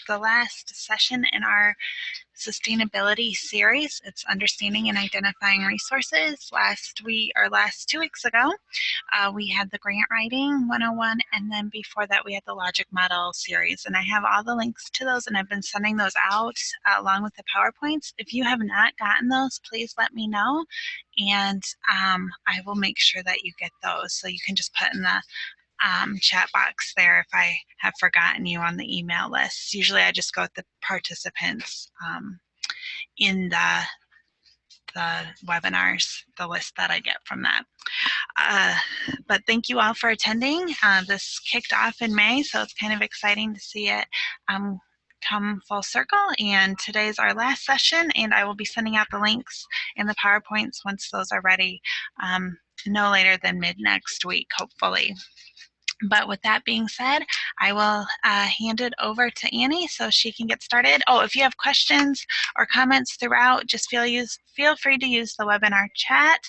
the last session in our sustainability series. It's understanding and identifying resources. Last 2 weeks ago, we had the grant writing 101, and then before that we had the logic model series. And I have all the links to those, and I've been sending those out along with the PowerPoints. If you have not gotten those, please let me know, and I will make sure that you get those. So you can just put in the chat box there if I have forgotten you on the email list. Usually I just go with the participants in the webinars, the list that I get from that. But thank you all for attending. This kicked off in May, so it's kind of exciting to see it come full circle. And today's our last session, and I will be sending out the links and the PowerPoints once those are ready, no later than mid next week, hopefully. But with that being said, I will hand it over to Annie so she can get started. Oh, if you have questions or comments throughout, just feel free to use the webinar chat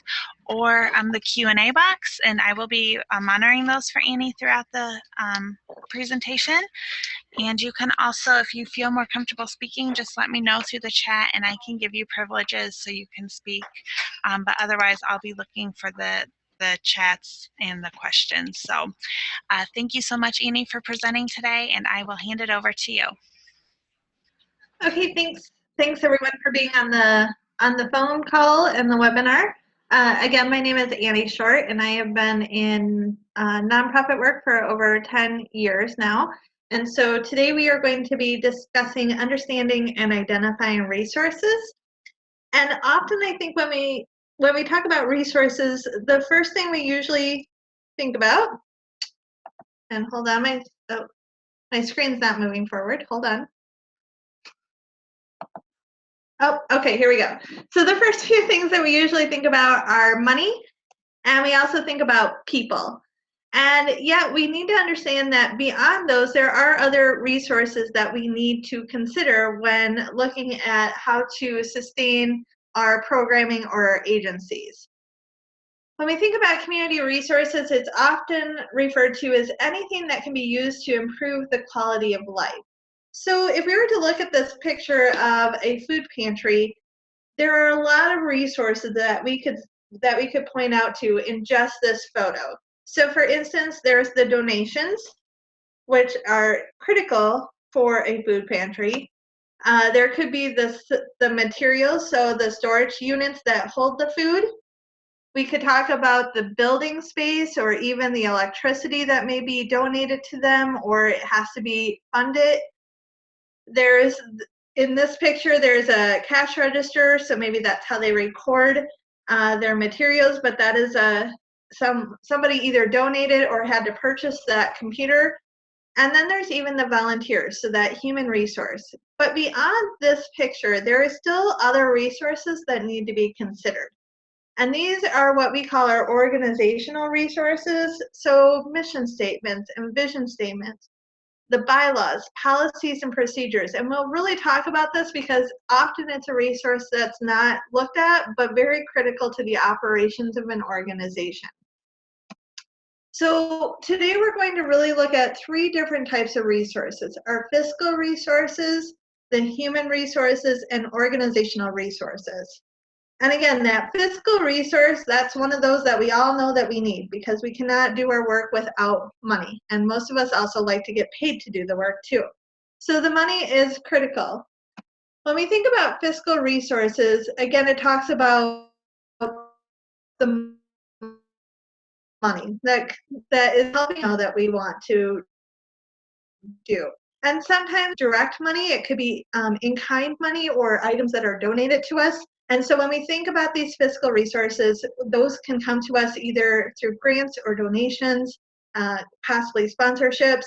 or the Q&A box, and I will be monitoring those for Annie throughout the presentation. And you can also, if you feel more comfortable speaking, just let me know through the chat and I can give you privileges so you can speak. But otherwise, I'll be looking for the chats and the questions. So thank you so much, Annie, for presenting today, and I will hand it over to you. Okay, thanks. Thanks everyone for being on the phone call and the webinar. Again, my name is Annie Short, and I have been in nonprofit work for over 10 years now. And so today we are going to be discussing understanding and identifying resources. And often I think when we talk about resources, the first thing we usually think about, and hold on, my screen's not moving forward. Hold on. Oh, okay, here we go. So the first few things that we usually think about are money, and we also think about people. And yet we need to understand that beyond those, there are other resources that we need to consider when looking at how to sustain our programming or our agencies. When we think about community resources, it's often referred to as anything that can be used to improve the quality of life. So if we were to look at this picture of a food pantry, there are a lot of resources that we could point out to in just this photo. So for instance, there's the donations, which are critical for a food pantry. There could be the materials, so the storage units that hold the food. We could talk about the building space or even the electricity that may be donated to them, or it has to be funded. In this picture, there's a cash register, so maybe that's how they record their materials, but that is somebody either donated or had to purchase that computer. And then there's even the volunteers, so that human resource. But beyond this picture, there is still other resources that need to be considered. And these are what we call our organizational resources, so mission statements and vision statements, the bylaws, policies, and procedures. And we'll really talk about this because often it's a resource that's not looked at, but very critical to the operations of an organization. So today we're going to really look at 3 different types of resources: our fiscal resources, the human resources, and organizational resources. And again, that fiscal resource, that's one of those that we all know that we need because we cannot do our work without money. And most of us also like to get paid to do the work too. So the money is critical. When we think about fiscal resources, again, it talks about the money that is helping that we want to do. And sometimes direct money, it could be in-kind money or items that are donated to us. And so when we think about these fiscal resources, those can come to us either through grants or donations, possibly sponsorships.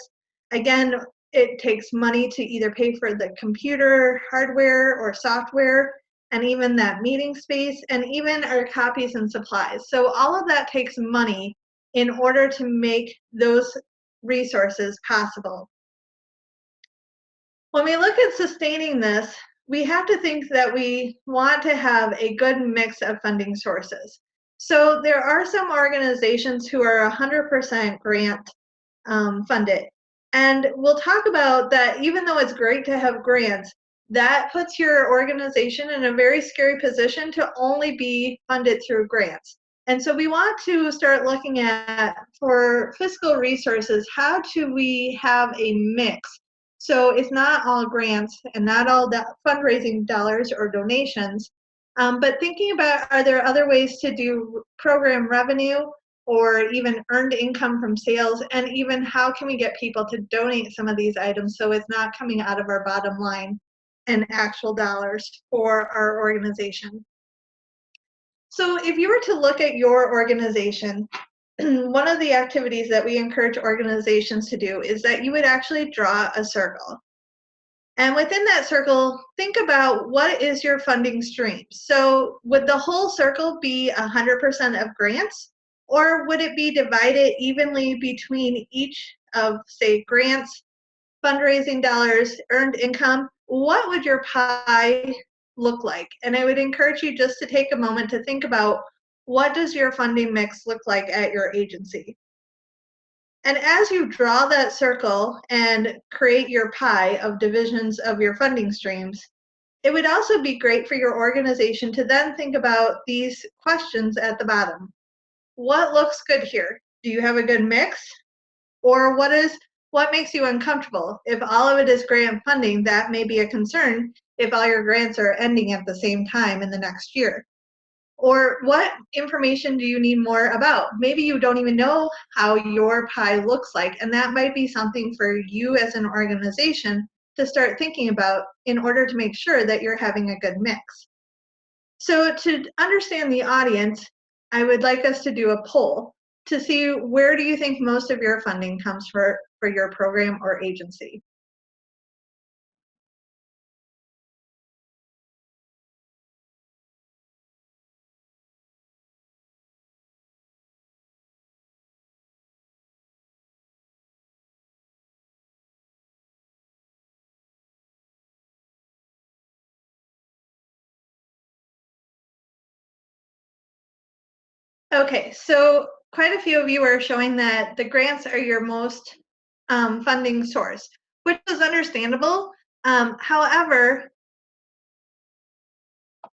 Again, it takes money to either pay for the computer, hardware, or software, and even that meeting space, and even our copies and supplies. So all of that takes money in order to make those resources possible. When we look at sustaining this, we have to think that we want to have a good mix of funding sources. So there are some organizations who are 100% grant funded. And we'll talk about that even though it's great to have grants, that puts your organization in a very scary position to only be funded through grants. And so we want to start looking at, for fiscal resources, how do we have a mix? So it's not all grants and not all fundraising dollars or donations, but thinking about, are there other ways to do program revenue or even earned income from sales, and even how can we get people to donate some of these items so it's not coming out of our bottom line and actual dollars for our organization. So if you were to look at your organization, one of the activities that we encourage organizations to do is that you would actually draw a circle. And within that circle, think about what is your funding stream. So would the whole circle be 100% of grants? Or would it be divided evenly between each of, say, grants, fundraising dollars, earned income? What would your pie look like? And I would encourage you just to take a moment to think about, what does your funding mix look like at your agency? And as you draw that circle and create your pie of divisions of your funding streams, it would also be great for your organization to then think about these questions at the bottom. What looks good here? Do you have a good mix? Or what makes you uncomfortable? If all of it is grant funding, that may be a concern if all your grants are ending at the same time in the next year. Or what information do you need more about? Maybe you don't even know how your pie looks like, and that might be something for you as an organization to start thinking about in order to make sure that you're having a good mix. So to understand the audience, I would like us to do a poll to see, where do you think most of your funding comes for your program or agency? Okay, so quite a few of you are showing that the grants are your most funding source, which is understandable. However,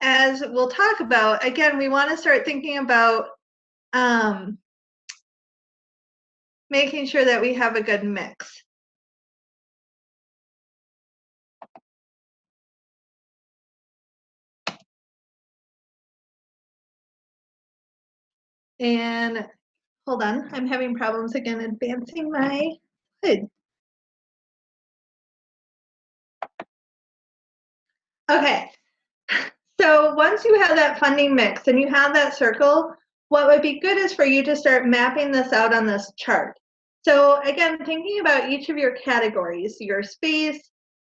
as we'll talk about, again, we want to start thinking about making sure that we have a good mix. And hold on, I'm having problems again advancing my slide. Okay, so once you have that funding mix and you have that circle, what would be good is for you to start mapping this out on this chart. So again, thinking about each of your categories, your space,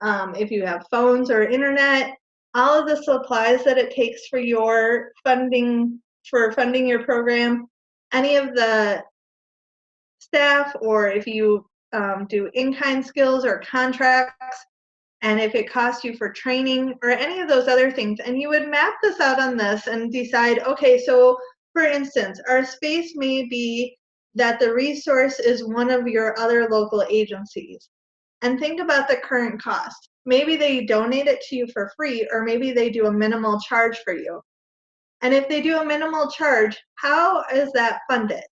if you have phones or internet, all of the supplies that it takes for your funding, for funding your program, any of the staff, or if you do in-kind skills or contracts, and if it costs you for training or any of those other things. And you would map this out on this and decide, okay, so for instance, our space may be that the resource is one of your other local agencies. And think about the current cost. Maybe they donate it to you for free, or maybe they do a minimal charge for you. And if they do a minimal charge, how is that funded?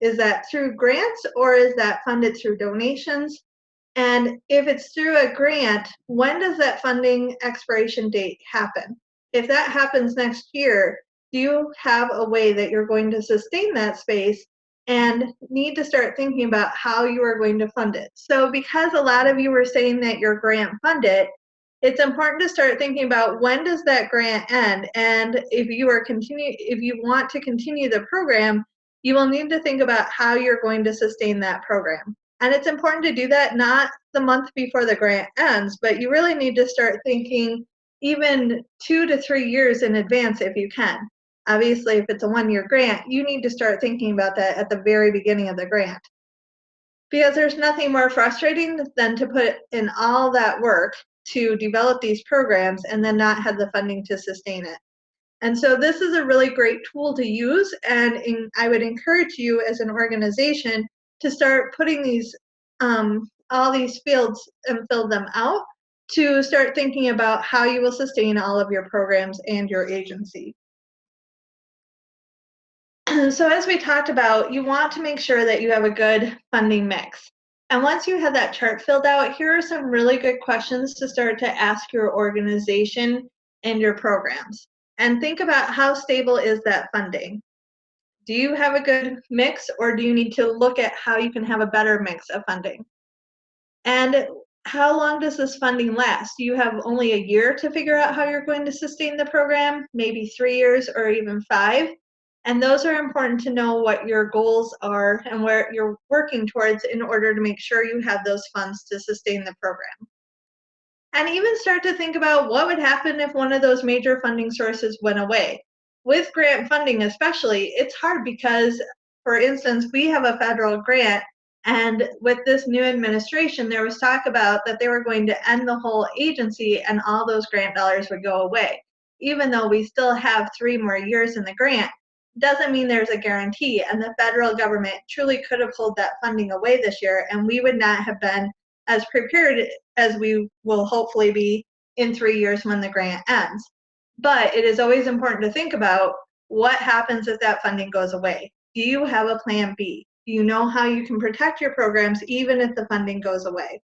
Is that through grants, or is that funded through donations? And if it's through a grant, when does that funding expiration date happen? If that happens next year, do you have a way that you're going to sustain that space and need to start thinking about how you are going to fund it? So because a lot of you were saying that you're grant funded, it's important to start thinking about, when does that grant end? And if you want to continue the program, you will need to think about how you're going to sustain that program. And it's important to do that not the month before the grant ends, but you really need to start thinking even 2 to 3 years in advance if you can. Obviously, if it's a 1-year grant, you need to start thinking about that at the very beginning of the grant. Because there's nothing more frustrating than to put in all that work to develop these programs and then not have the funding to sustain it. And so this is a really great tool to use, and I would encourage you as an organization to start putting these all these fields and fill them out to start thinking about how you will sustain all of your programs and your agency. So as we talked about, you want to make sure that you have a good funding mix. And once you have that chart filled out, here are some really good questions to start to ask your organization and your programs. And think about how stable is that funding? Do you have a good mix, or do you need to look at how you can have a better mix of funding? And how long does this funding last? Do you have only a year to figure out how you're going to sustain the program, maybe 3 years or even 5? And those are important to know what your goals are and where you're working towards in order to make sure you have those funds to sustain the program. And even start to think about what would happen if one of those major funding sources went away. With grant funding especially, it's hard because, for instance, we have a federal grant, and with this new administration, there was talk about that they were going to end the whole agency and all those grant dollars would go away. Even though we still have 3 more years in the grant, doesn't mean there's a guarantee, and the federal government truly could have pulled that funding away this year, and we would not have been as prepared as we will hopefully be in 3 years when the grant ends. But it is always important to think about what happens if that funding goes away. Do you have a plan B? Do you know how you can protect your programs even if the funding goes away?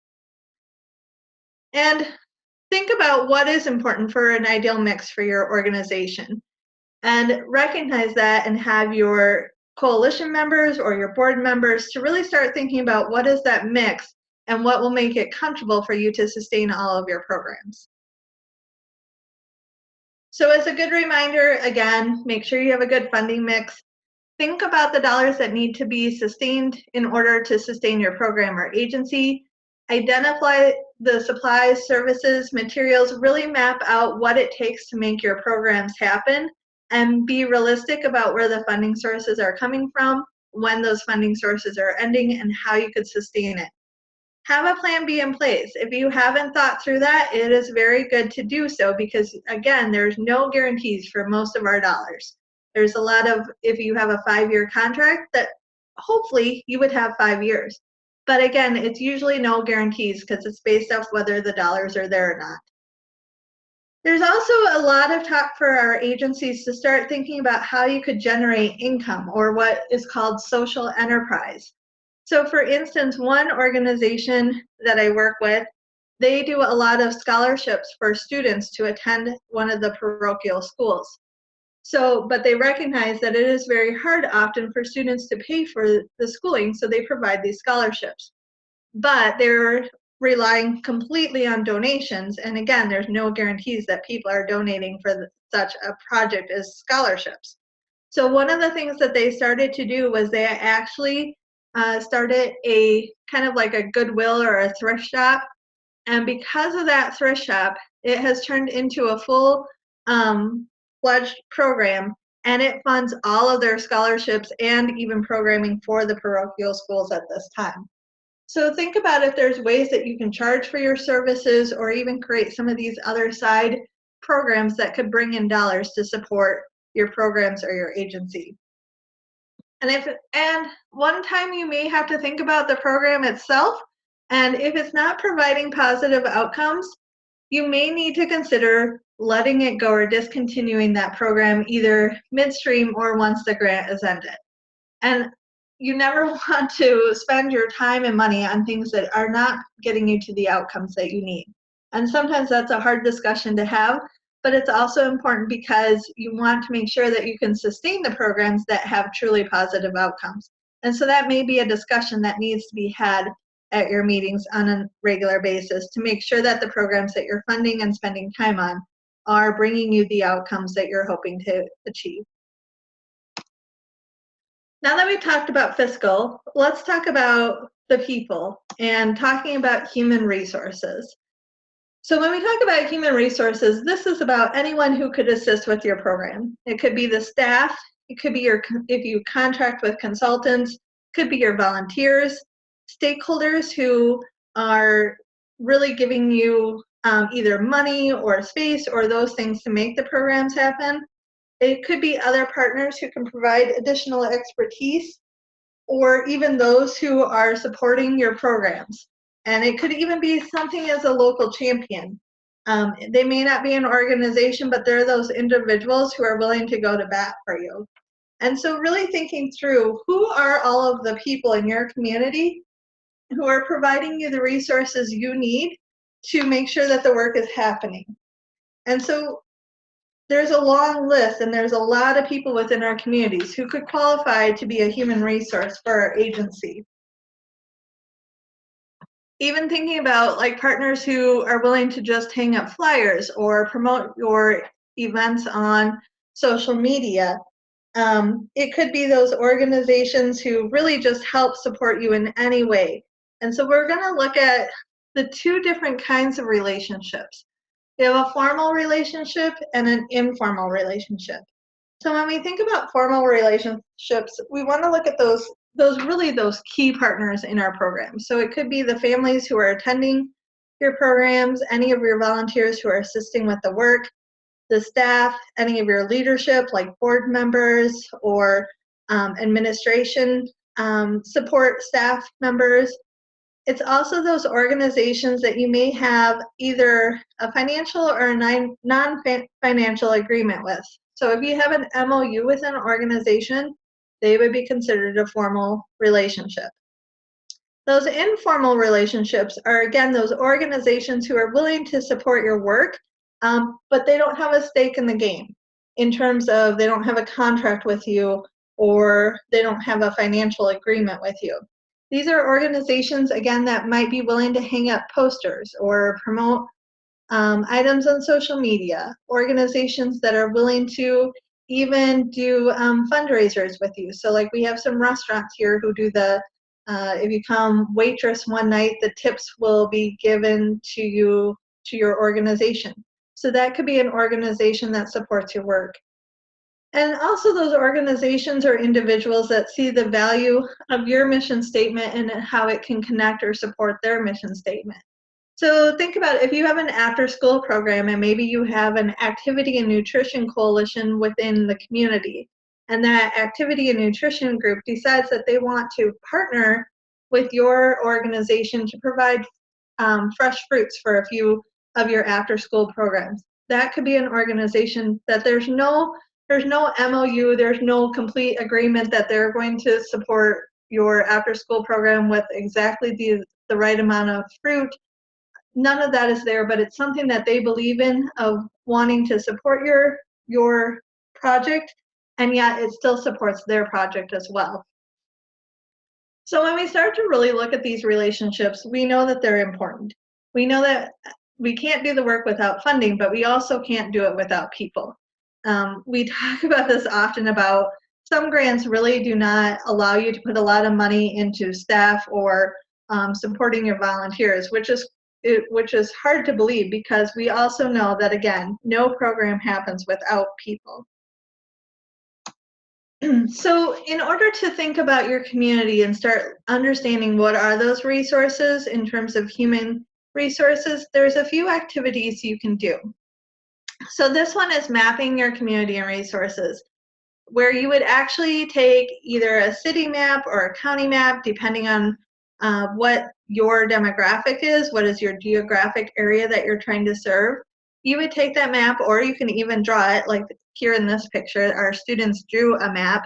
And think about what is important for an ideal mix for your organization. And recognize that and have your coalition members or your board members to really start thinking about what is that mix and what will make it comfortable for you to sustain all of your programs. So as a good reminder, again, make sure you have a good funding mix. Think about the dollars that need to be sustained in order to sustain your program or agency. Identify the supplies, services, materials, really map out what it takes to make your programs happen, and be realistic about where the funding sources are coming from, when those funding sources are ending, and how you could sustain it. Have a plan B in place. If you haven't thought through that, it is very good to do so because, again, there's no guarantees for most of our dollars. There's a lot of, if you have a 5-year contract, that hopefully you would have 5 years. But again, it's usually no guarantees because it's based off whether the dollars are there or not. There's also a lot of talk for our agencies to start thinking about how you could generate income, or what is called social enterprise. So for instance, one organization that I work with, they do a lot of scholarships for students to attend one of the parochial schools. So, but they recognize that it is very hard often for students to pay for the schooling, so they provide these scholarships. But they're relying completely on donations, and again, there's no guarantees that people are donating for such a project as scholarships. So one of the things that they started to do was they actually started a kind of like a Goodwill or a thrift shop, and because of that thrift shop, it has turned into a full fledged program, and it funds all of their scholarships and even programming for the parochial schools at this time. So think about if there's ways that you can charge for your services, or even create some of these other side programs that could bring in dollars to support your programs or your agency. And one time you may have to think about the program itself, and if it's not providing positive outcomes, you may need to consider letting it go or discontinuing that program either midstream or once the grant is ended. And you never want to spend your time and money on things that are not getting you to the outcomes that you need. And sometimes that's a hard discussion to have, but it's also important because you want to make sure that you can sustain the programs that have truly positive outcomes. And so that may be a discussion that needs to be had at your meetings on a regular basis to make sure that the programs that you're funding and spending time on are bringing you the outcomes that you're hoping to achieve. Now that we've talked about fiscal, let's talk about the people and talking about human resources. So when we talk about human resources, this is about anyone who could assist with your program. It could be the staff, it could be if you contract with consultants, could be your volunteers, stakeholders who are really giving you either money or space or those things to make the programs happen. It could be other partners who can provide additional expertise, or even those who are supporting your programs. And it could even be something as a local champion. They may not be an organization, but they're those individuals who are willing to go to bat for you. And so really thinking through, who are all of the people in your community who are providing you the resources you need to make sure that the work is happening. And so there's a long list, and there's a lot of people within our communities who could qualify to be a human resource for our agency. Even thinking about like partners who are willing to just hang up flyers or promote your events on social media. It could be those organizations who really just help support you in any way. And so we're going to look at the two different kinds of relationships. We have a formal relationship and an informal relationship. So when we think about formal relationships, we want to look at those key partners in our program. So it could be the families who are attending your programs, any of your volunteers who are assisting with the work, the staff, any of your leadership like board members or administration support staff members. It's also those organizations that you may have either a financial or a non-financial agreement with. So if you have an MOU with an organization, they would be considered a formal relationship. Those informal relationships are, again, those organizations who are willing to support your work, but they don't have a stake in the game in terms of they don't have a contract with you or they don't have a financial agreement with you. These are organizations, again, that might be willing to hang up posters or promote items on social media, organizations that are willing to even do fundraisers with you. So like we have some restaurants here who do if you come waitress one night, the tips will be given to you, to your organization. So that could be an organization that supports your work. And also those organizations or individuals that see the value of your mission statement and how it can connect or support their mission statement. So think about if you have an after-school program and maybe you have an activity and nutrition coalition within the community, and that activity and nutrition group decides that they want to partner with your organization to provide fresh fruits for a few of your after-school programs. That could be an organization that there's no MOU, there's no complete agreement that they're going to support your after-school program with exactly the right amount of fruit. None of that is there, but it's something that they believe in, of wanting to support your project, and yet it still supports their project as well. So when we start to really look at these relationships, we know that they're important. We know that we can't do the work without funding, but we also can't do it without people. We talk about this often about some grants really do not allow you to put a lot of money into staff or supporting your volunteers, which is hard to believe, because we also know that, again, no program happens without people. So in order to think about your community and start understanding what are those resources in terms of human resources, there's a few activities you can do. So this one is mapping your community and resources, where you would actually take either a city map or a county map, depending on what your demographic is, what is your geographic area that you're trying to serve. You would take that map, or you can even draw it, like here in this picture, our students drew a map.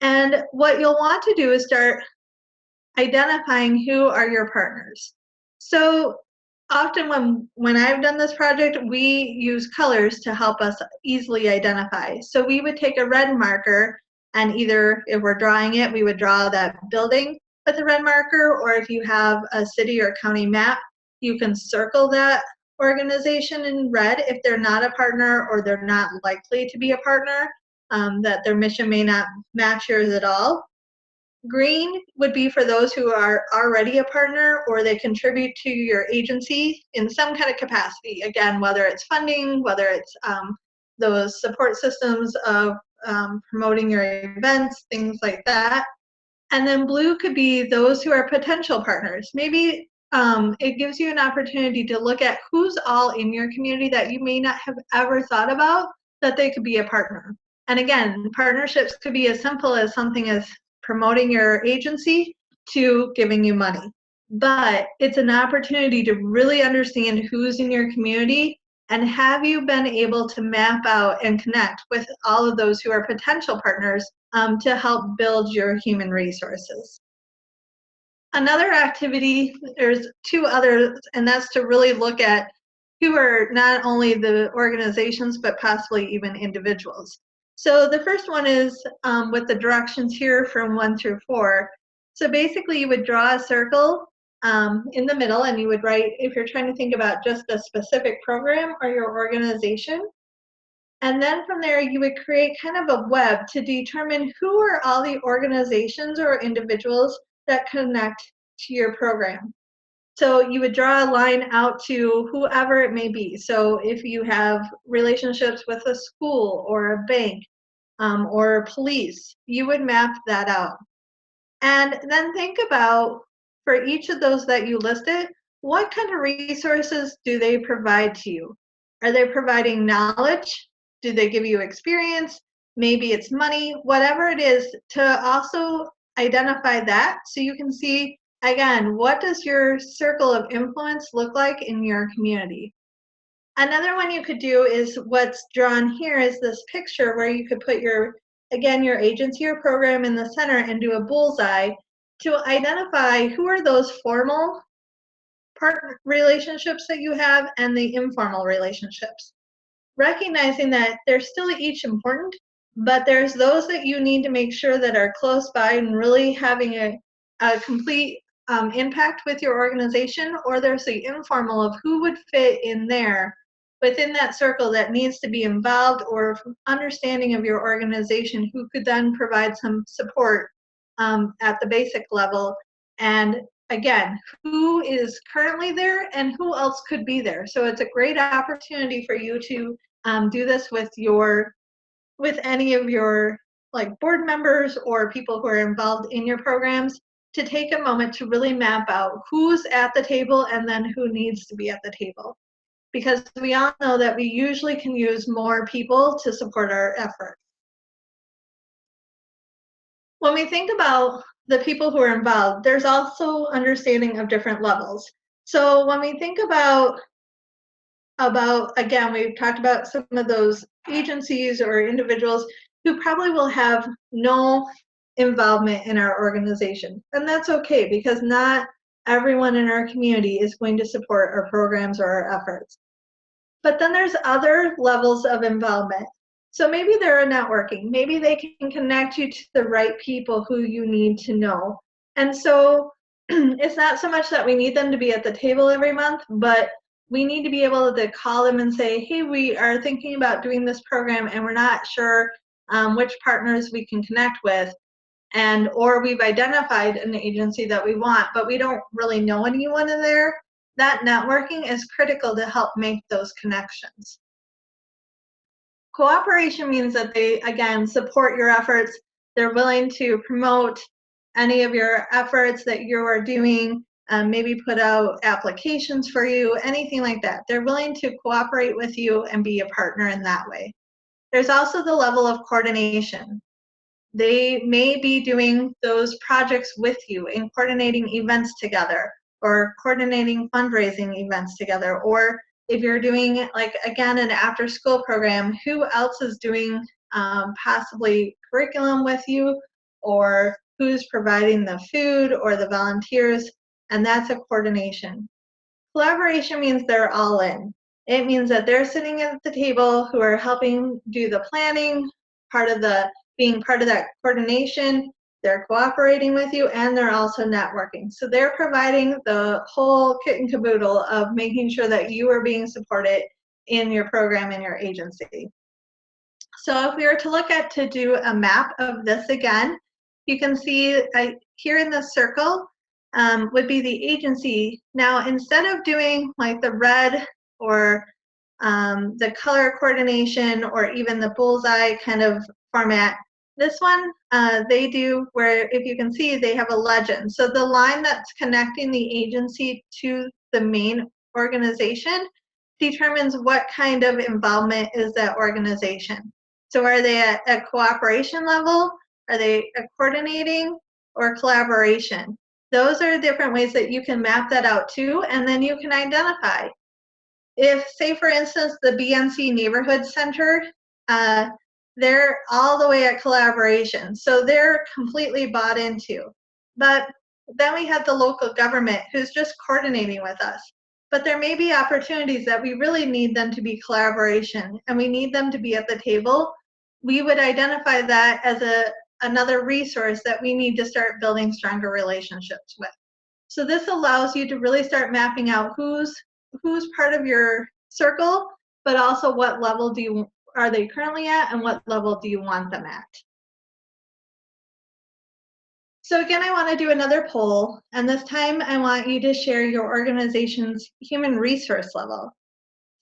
And what you'll want to do is start identifying who are your partners. So often when I've done this project, we use colors to help us easily identify. So we would take a red marker, and either if we're drawing it, we would draw that building with a red marker, or if you have a city or county map, you can circle that organization in red if they're not a partner or they're not likely to be a partner, that their mission may not match yours at all. Green would be for those who are already a partner or they contribute to your agency in some kind of capacity. Again, whether it's funding, whether it's those support systems of promoting your events, things like that. And then blue could be those who are potential partners. Maybe it gives you an opportunity to look at who's all in your community that you may not have ever thought about that they could be a partner. And again, partnerships could be as simple as something as promoting your agency to giving you money. but it's an opportunity to really understand who's in your community and have you been able to map out and connect with all of those who are potential partners to help build your human resources. Another activity, there's two others, and that's to really look at who are not only the organizations, but possibly even individuals. So the first one is with the directions here from 1 through 4. So basically you would draw a circle in the middle, and you would write, if you're trying to think about just a specific program or your organization, and then from there, you would create kind of a web to determine who are all the organizations or individuals that connect to your program. So you would draw a line out to whoever it may be. So if you have relationships with a school or a bank or police, you would map that out. And then think about, for each of those that you listed, what kind of resources do they provide to you? Are they providing knowledge? Do they give you experience? Maybe it's money, whatever it is, to also identify that so you can see, again, what does your circle of influence look like in your community? Another one you could do is what's drawn here is this picture where you could put your, again, your agency or program in the center and do a bullseye to identify who are those formal partner relationships that you have and the informal relationships. Recognizing that they're still each important, but there's those that you need to make sure that are close by and really having a complete impact with your organization, or there's the informal of who would fit in there within that circle that needs to be involved, or understanding of your organization who could then provide some support at the basic level. And again, who is currently there and who else could be there. So it's a great opportunity for you to do this with any of your like board members or people who are involved in your programs, to take a moment to really map out who's at the table and then who needs to be at the table. Because we all know that we usually can use more people to support our efforts. When we think about the people who are involved, there's also understanding of different levels. So when we think about again, we've talked about some of those agencies or individuals who probably will have no involvement in our organization. And that's okay, because not everyone in our community is going to support our programs or our efforts. But then there's other levels of involvement. So maybe they're networking. Maybe they can connect you to the right people who you need to know. And so it's not so much that we need them to be at the table every month, but we need to be able to call them and say, hey, we are thinking about doing this program and we're not sure which partners we can connect with. And or we've identified an agency that we want, but we don't really know anyone in there. That networking is critical to help make those connections. Cooperation means that they, again, support your efforts. They're willing to promote any of your efforts that you are doing, maybe put out applications for you, anything like that. They're willing to cooperate with you and be a partner in that way. There's also the level of coordination. They may be doing those projects with you and coordinating events together, or coordinating fundraising events together, or if you're doing, like, again, an after school program, who else is doing possibly curriculum with you, or who's providing the food or the volunteers, and that's a coordination. Collaboration means they're all in. It means that they're sitting at the table who are helping do the planning, being part of that coordination, they're cooperating with you, and they're also networking. So they're providing the whole kit and caboodle of making sure that you are being supported in your program and your agency. So if we were to look at to do a map of this again, you can see here in the circle would be the agency. Now, instead of doing like the red or the color coordination or even the bullseye kind of format, this one they do where, if you can see, they have a legend. So the line that's connecting the agency to the main organization determines what kind of involvement is that organization. So are they at a cooperation level? Are they a coordinating or collaboration? Those are different ways that you can map that out too, and then you can identify. If, say for instance, the BNC Neighborhood Center, they're all the way at collaboration, so they're completely bought into. But then we have the local government who's just coordinating with us. But there may be opportunities that we really need them to be collaboration, and we need them to be at the table. We would identify that as another resource that we need to start building stronger relationships with. So this allows you to really start mapping out who's part of your circle, but also what level are they currently at, and what level do you want them at. So again, I want to do another poll, and this time I want you to share your organization's human resource level.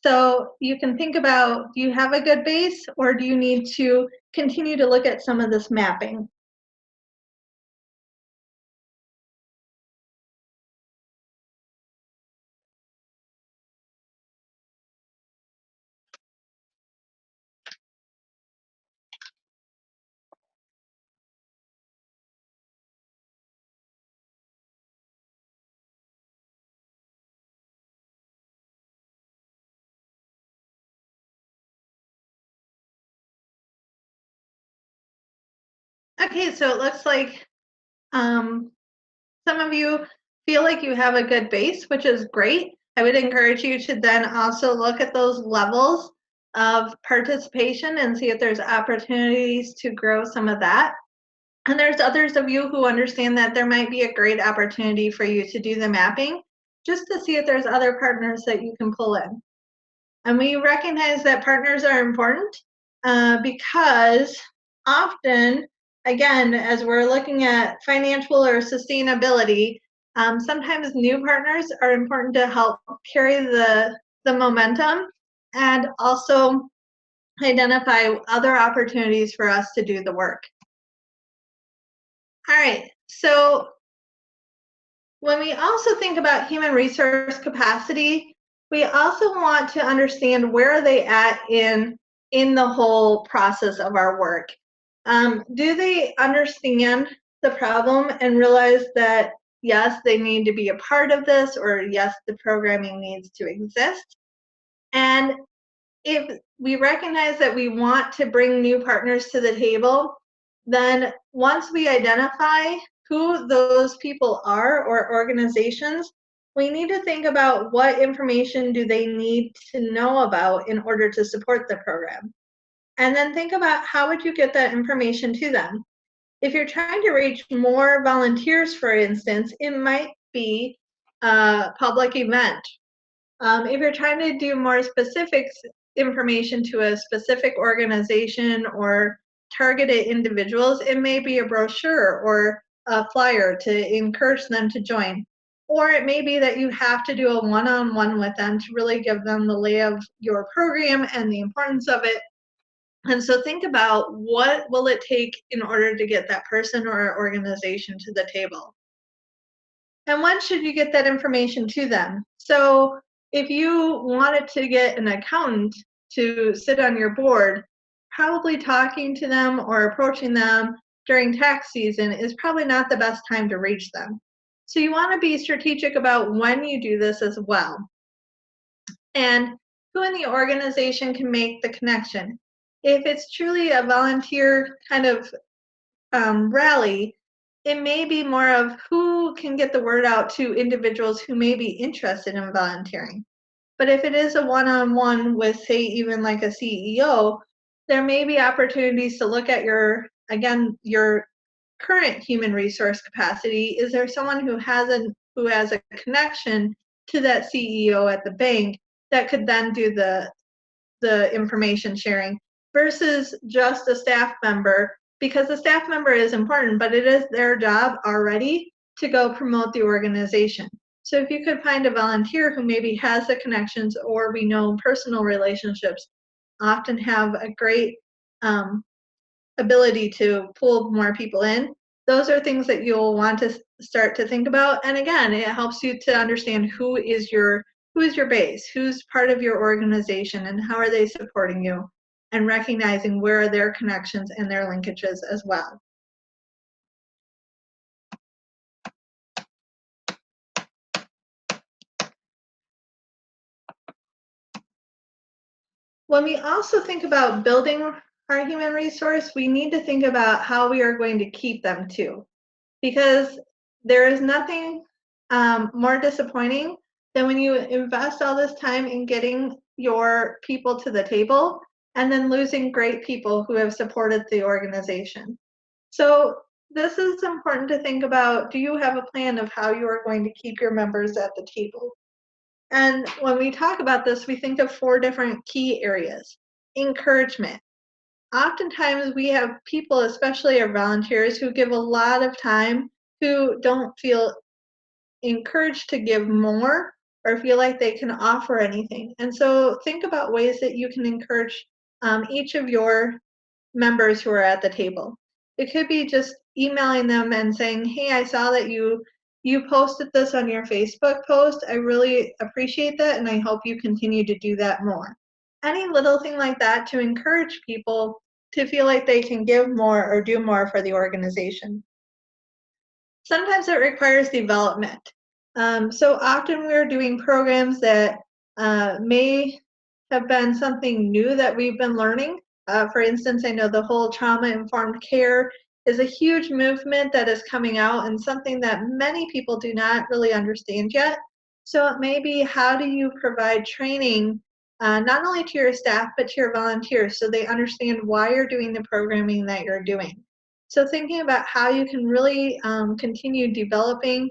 So you can think about, do you have a good base, or do you need to continue to look at some of this mapping? Okay, so it looks like some of you feel like you have a good base, which is great. I would encourage you to then also look at those levels of participation and see if there's opportunities to grow some of that. And there's others of you who understand that there might be a great opportunity for you to do the mapping, just to see if there's other partners that you can pull in. And we recognize that partners are important because often, again, as we're looking at financial or sustainability, sometimes new partners are important to help carry the momentum and also identify other opportunities for us to do the work. All right, so when we also think about human resource capacity, we also want to understand where are they at in the whole process of our work. Do they understand the problem and realize that, yes, they need to be a part of this, or yes, the programming needs to exist? And if we recognize that we want to bring new partners to the table, then once we identify who those people are or organizations, we need to think about what information do they need to know about in order to support the program. And then think about how would you get that information to them. If you're trying to reach more volunteers, for instance, it might be a public event. If you're trying to do more specific information to a specific organization or targeted individuals, it may be a brochure or a flyer to encourage them to join. Or it may be that you have to do a one-on-one with them to really give them the lay of your program and the importance of it. And so think about what will it take in order to get that person or organization to the table. And when should you get that information to them? So if you wanted to get an accountant to sit on your board, probably talking to them or approaching them during tax season is probably not the best time to reach them. So you want to be strategic about when you do this as well. And who in the organization can make the connection. If it's truly a volunteer kind of rally, it may be more of who can get the word out to individuals who may be interested in volunteering. But if it is a one-on-one with, say, even like a CEO, there may be opportunities to look at your current human resource capacity. Is there someone who has a connection to that CEO at the bank that could then do the information sharing versus just a staff member, because the staff member is important, but it is their job already to go promote the organization. So if you could find a volunteer who maybe has the connections, or we know personal relationships often have a great ability to pull more people in, those are things that you'll want to start to think about. And again, it helps you to understand who is your base, who's part of your organization, and how are they supporting you, and recognizing where are their connections and their linkages as well. When we also think about building our human resource, we need to think about how we are going to keep them too. Because there is nothing more disappointing than when you invest all this time in getting your people to the table and then losing great people who have supported the organization. So this is important to think about. Do you have a plan of how you are going to keep your members at the table? And when we talk about this, we think of 4 different key areas. Encouragement. Oftentimes we have people, especially our volunteers, who give a lot of time who don't feel encouraged to give more or feel like they can offer anything. And so think about ways that you can encourage each of your members who are at the table. It could be just emailing them and saying, "Hey, I saw that you posted this on your Facebook post. I really appreciate that, and I hope you continue to do that more." Any little thing like that to encourage people to feel like they can give more or do more for the organization. Sometimes it requires development. So often we're doing programs that may have been something new that we've been learning. For instance, I know the whole trauma-informed care is a huge movement that is coming out and something that many people do not really understand yet. So it may be, how do you provide training not only to your staff but to your volunteers so they understand why you're doing the programming that you're doing. So thinking about how you can really continue developing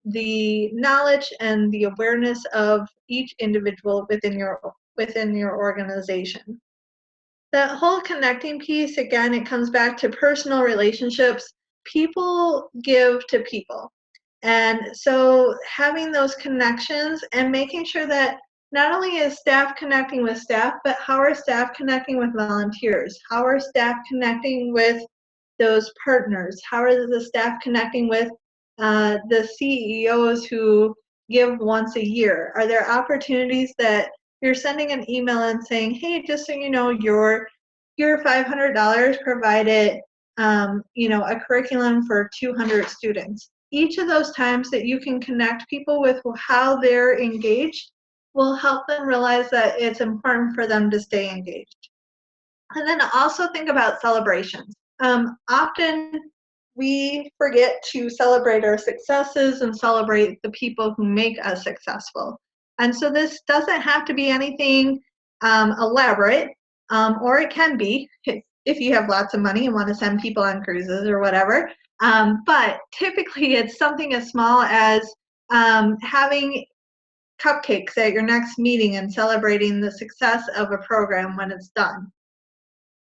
the knowledge and the awareness of each individual within your organization. That whole connecting piece, again, it comes back to personal relationships. People give to people. And so having those connections and making sure that not only is staff connecting with staff, but how are staff connecting with volunteers? How are staff connecting with those partners? How are the staff connecting with the CEOs who give once a year? Are there opportunities that you're sending an email and saying, "Hey, just so you know, your $500 provided a curriculum for 200 students." Each of those times that you can connect people with how they're engaged will help them realize that it's important for them to stay engaged. And then also think about celebrations. Often we forget to celebrate our successes and celebrate the people who make us successful. And so this doesn't have to be anything elaborate, or it can be if you have lots of money and want to send people on cruises or whatever. But typically it's something as small as having cupcakes at your next meeting and celebrating the success of a program when it's done.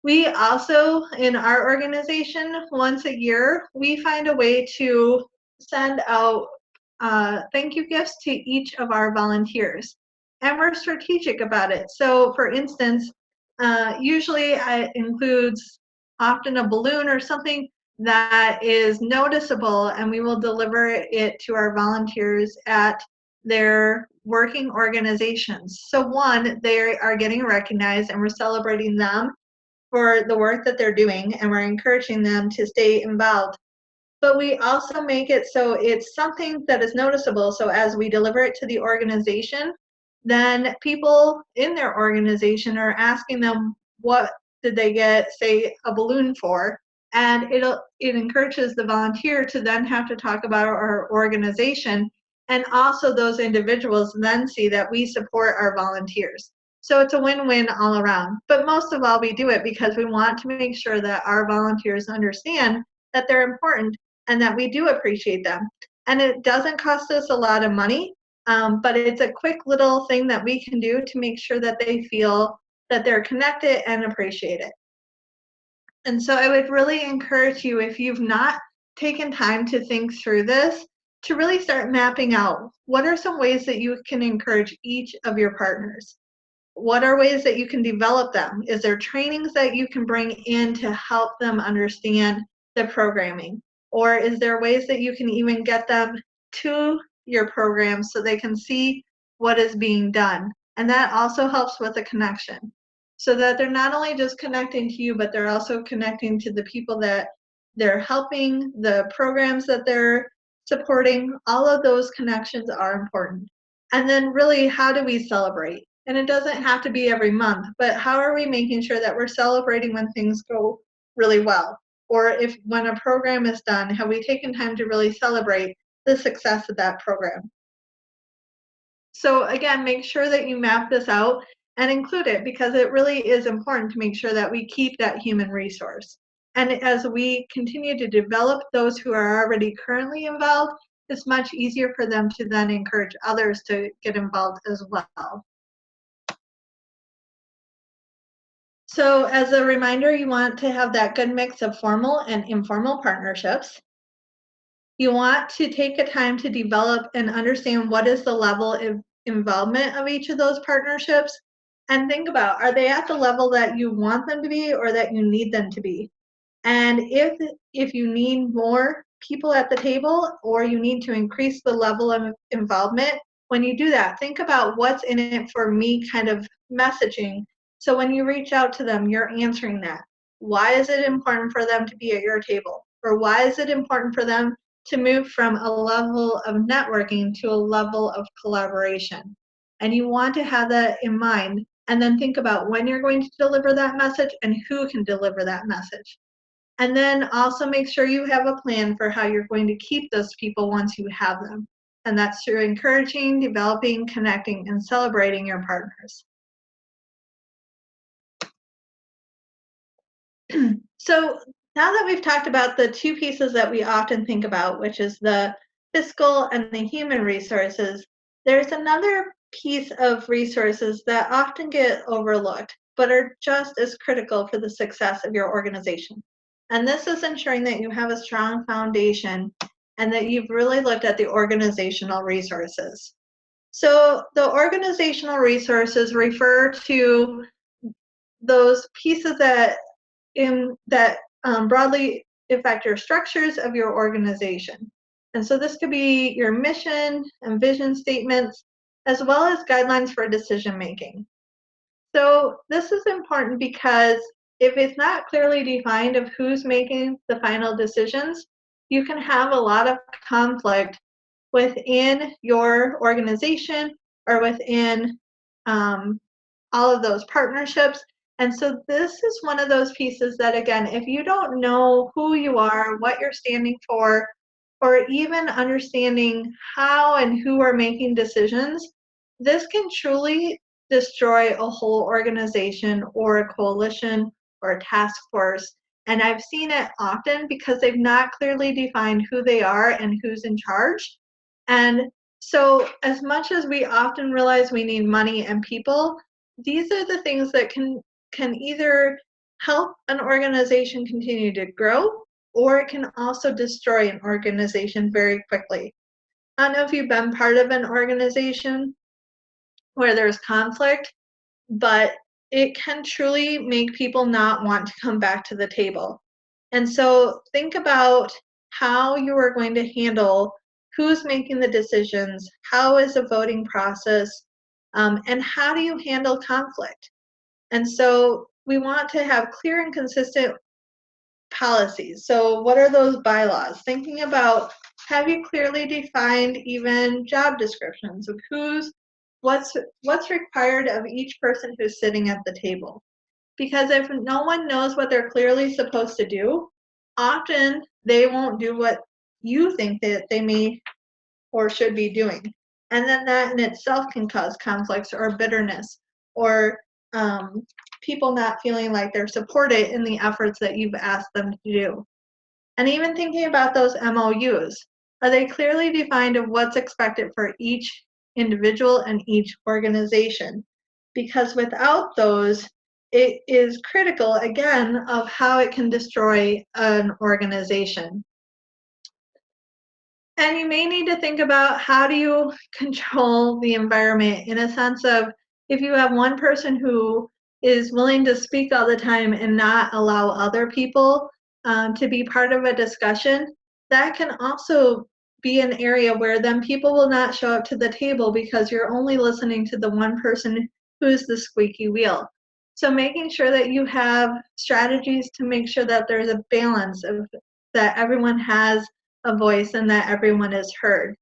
We also, in our organization, once a year, we find a way to send out thank you gifts to each of our volunteers. And we're strategic about it. So, for instance, usually it includes often a balloon or something that is noticeable, and we will deliver it to our volunteers at their working organizations. So, one, they are getting recognized, and we're celebrating them for the work that they're doing, and we're encouraging them to stay involved. But we also make it so it's something that is noticeable. So as we deliver it to the organization, then people in their organization are asking them, what did they get, say, a balloon for? And it encourages the volunteer to then have to talk about our organization, and also those individuals then see that we support our volunteers. So it's a win-win all around. But most of all, we do it because we want to make sure that our volunteers understand that they're important and that we do appreciate them. And it doesn't cost us a lot of money, but it's a quick little thing that we can do to make sure that they feel that they're connected and appreciated. And so I would really encourage you, if you've not taken time to think through this, to really start mapping out what are some ways that you can encourage each of your partners. What are ways that you can develop them? Is there trainings that you can bring in to help them understand the programming? Or is there ways that you can even get them to your program so they can see what is being done? And that also helps with the connection, so that they're not only just connecting to you, but they're also connecting to the people that they're helping, the programs that they're supporting. All of those connections are important. And then really, how do we celebrate? And it doesn't have to be every month, but how are we making sure that we're celebrating when things go really well? Or if when a program is done, have we taken time to really celebrate the success of that program? So again, make sure that you map this out and include it, because it really is important to make sure that we keep that human resource. And as we continue to develop those who are already currently involved, it's much easier for them to then encourage others to get involved as well. So as a reminder, you want to have that good mix of formal and informal partnerships. You want to take a time to develop and understand what is the level of involvement of each of those partnerships, and think about, are they at the level that you want them to be or that you need them to be? And if you need more people at the table or you need to increase the level of involvement, when you do that, think about what's in it for me kind of messaging. So when you reach out to them, you're answering that. Why is it important for them to be at your table? Or why is it important for them to move from a level of networking to a level of collaboration? And you want to have that in mind, and then think about when you're going to deliver that message and who can deliver that message. And then also make sure you have a plan for how you're going to keep those people once you have them. And that's through encouraging, developing, connecting, and celebrating your partners. So now that we've talked about the two pieces that we often think about, which is the fiscal and the human resources, there's another piece of resources that often get overlooked, but are just as critical for the success of your organization. And this is ensuring that you have a strong foundation and that you've really looked at the organizational resources. So the organizational resources refer to those pieces that broadly affect your structures of your organization. And so this could be your mission and vision statements, as well as guidelines for decision making. So this is important because if it's not clearly defined of who's making the final decisions, you can have a lot of conflict within your organization or within all of those partnerships. And so this is one of those pieces that, again, if you don't know who you are, what you're standing for, or even understanding how and who are making decisions, this can truly destroy a whole organization or a coalition or a task force. And I've seen it often because they've not clearly defined who they are and who's in charge. And so as much as we often realize we need money and people, these are the things that can either help an organization continue to grow, or it can also destroy an organization very quickly. I don't know if you've been part of an organization where there's conflict, but it can truly make people not want to come back to the table. And so think about how you are going to handle who's making the decisions, how is the voting process, and how do you handle conflict? And so we want to have clear and consistent policies. So what are those bylaws? Thinking about, have you clearly defined even job descriptions of what's required of each person who's sitting at the table? Because if no one knows what they're clearly supposed to do, often they won't do what you think that they may or should be doing. And then that in itself can cause conflicts or bitterness, or people not feeling like they're supported in the efforts that you've asked them to do. And even thinking about those MOUs, are they clearly defined of what's expected for each individual and each organization? Because without those, it is critical, again, of how it can destroy an organization. And you may need to think about, how do you control the environment, in a sense of, if you have one person who is willing to speak all the time and not allow other people to be part of a discussion, that can also be an area where then people will not show up to the table because you're only listening to the one person who's the squeaky wheel. So making sure that you have strategies to make sure that there's a balance of that everyone has a voice and that everyone is heard.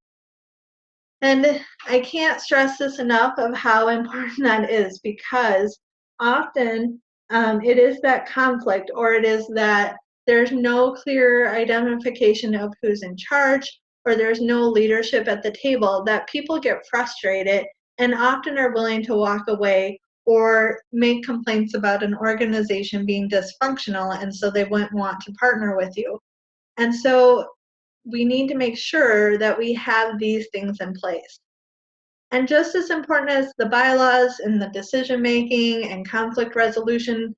And I can't stress this enough of how important that is, because often it is that conflict, or it is that there's no clear identification of who's in charge, or there's no leadership at the table, that people get frustrated and often are willing to walk away or make complaints about an organization being dysfunctional, and so they wouldn't want to partner with you. And so we need to make sure that we have these things in place. And just as important as the bylaws and the decision making and conflict resolution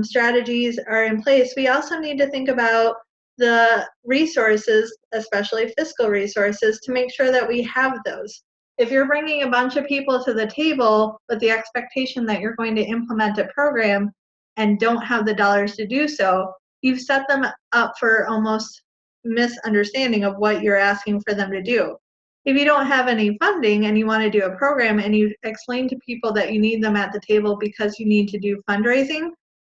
strategies are in place, we also need to think about the resources, especially fiscal resources, to make sure that we have those. If you're bringing a bunch of people to the table with the expectation that you're going to implement a program and don't have the dollars to do so, you've set them up for almost misunderstanding of what you're asking for them to do. If you don't have any funding and you want to do a program and you explain to people that you need them at the table because you need to do fundraising,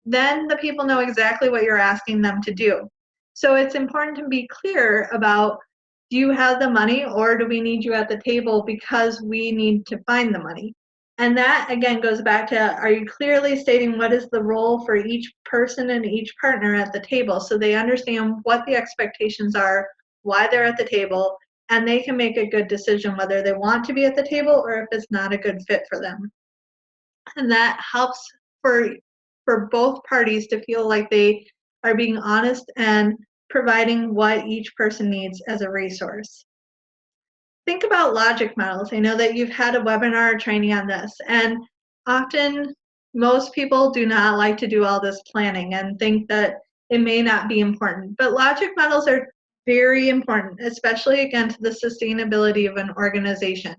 then the people know exactly what you're asking them to do. So it's important to be clear about, do you have the money, or do we need you at the table because we need to find the money? And that again goes back to, are you clearly stating what is the role for each person and each partner at the table, so they understand what the expectations are, why they're at the table, and they can make a good decision whether they want to be at the table or if it's not a good fit for them. And that helps for both parties to feel like they are being honest and providing what each person needs as a resource. Think about logic models. I know that you've had a webinar training on this, and often most people do not like to do all this planning and think that it may not be important. But logic models are very important, especially again to the sustainability of an organization.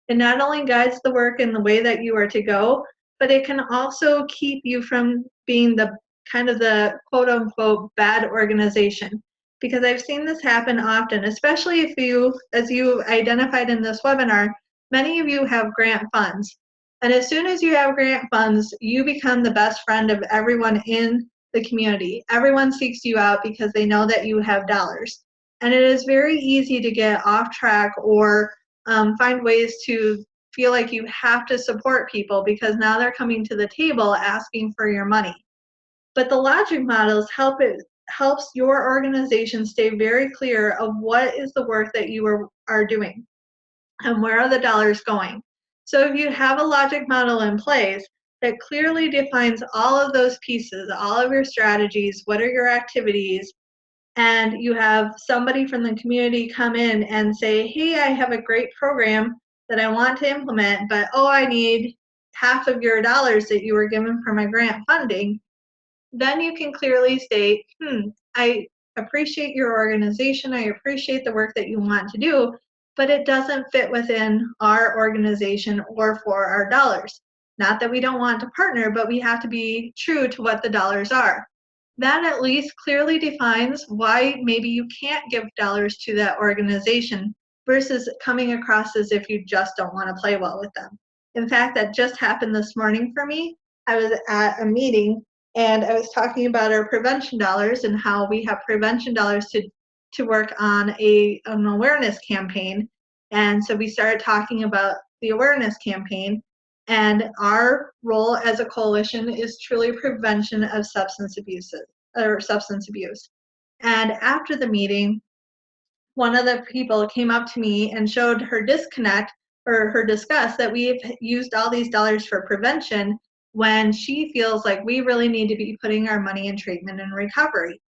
It not only guides the work in the way that you are to go, but it can also keep you from being the kind of the quote unquote bad organization. Because I've seen this happen often, especially if you, as you identified in this webinar, many of you have grant funds. And as soon as you have grant funds, you become the best friend of everyone in the community. Everyone seeks you out because they know that you have dollars. And it is very easy to get off track or find ways to feel like you have to support people because now they're coming to the table asking for your money. But the logic models helps your organization stay very clear of what is the work that you are doing and where are the dollars going. So if you have a logic model in place that clearly defines all of those pieces, all of your strategies, what are your activities, and you have somebody from the community come in and say, hey, I have a great program that I want to implement, but oh, I need half of your dollars that you were given for my grant funding, then you can clearly state, I appreciate your organization, I appreciate the work that you want to do, but it doesn't fit within our organization or for our dollars. Not that we don't want to partner, but we have to be true to what the dollars are. That at least clearly defines why maybe you can't give dollars to that organization versus coming across as if you just don't want to play well with them. In fact, that just happened this morning for me. I was at a meeting and I was talking about our prevention dollars and how we have prevention dollars to work on an awareness campaign. And so we started talking about the awareness campaign, and our role as a coalition is truly prevention of substance abuse. And after the meeting, one of the people came up to me and showed her disconnect or her disgust that we've used all these dollars for prevention when she feels like we really need to be putting our money in treatment and recovery.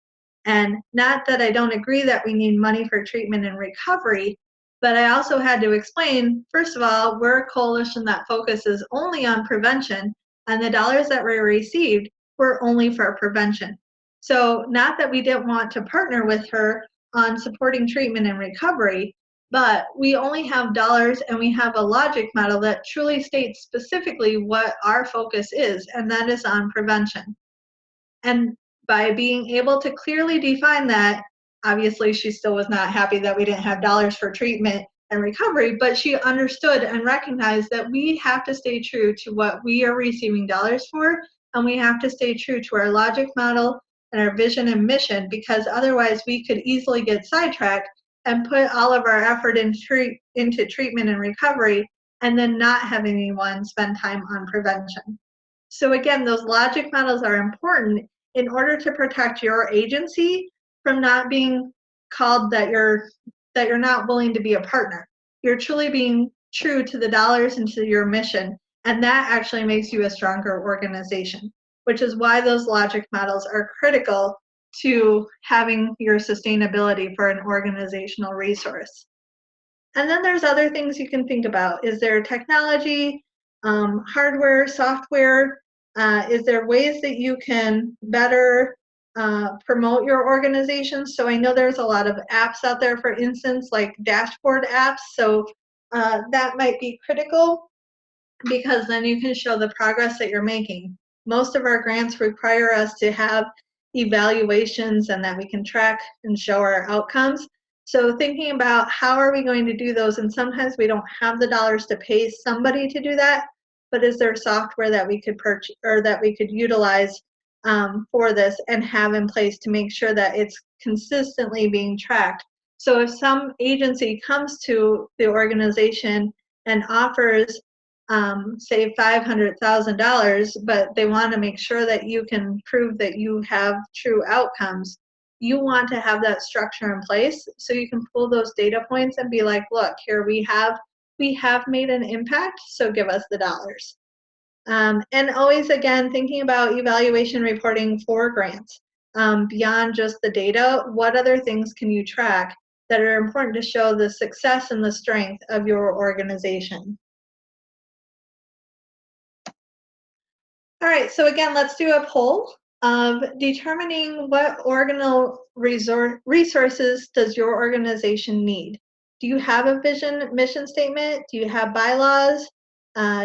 And not that I don't agree that we need money for treatment and recovery, but I also had to explain, first of all, we're a coalition that focuses only on prevention, and the dollars that we received were only for prevention. So not that we didn't want to partner with her on supporting treatment and recovery, but we only have dollars and we have a logic model that truly states specifically what our focus is, and that is on prevention. And by being able to clearly define that, obviously she still was not happy that we didn't have dollars for treatment and recovery, but she understood and recognized that we have to stay true to what we are receiving dollars for, and we have to stay true to our logic model and our vision and mission, because otherwise we could easily get sidetracked and put all of our effort into treatment and recovery, and then not have anyone spend time on prevention. So again, those logic models are important in order to protect your agency from not being called that you're not willing to be a partner. You're truly being true to the dollars and to your mission, and that actually makes you a stronger organization, which is why those logic models are critical to having your sustainability for an organizational resource. And then there's other things you can think about. Is there technology, hardware, software? Is there ways that you can better promote your organization? So I know there's a lot of apps out there, for instance, like dashboard apps. So that might be critical, because then you can show the progress that you're making. Most of our grants require us to have evaluations and that we can track and show our outcomes. So thinking about how are we going to do those, and sometimes we don't have the dollars to pay somebody to do that, but is there software that we could purchase or that we could utilize for this and have in place to make sure that it's consistently being tracked? So if some agency comes to the organization and offers say $500,000, but they want to make sure that you can prove that you have true outcomes, you want to have that structure in place so you can pull those data points and be like, look, here we have made an impact, so give us the dollars. And always, again, thinking about evaluation reporting for grants. Beyond just the data, what other things can you track that are important to show the success and the strength of your organization? All right, so again, let's do a poll of determining what resources does your organization need. Do you have a vision, mission statement? Do you have bylaws?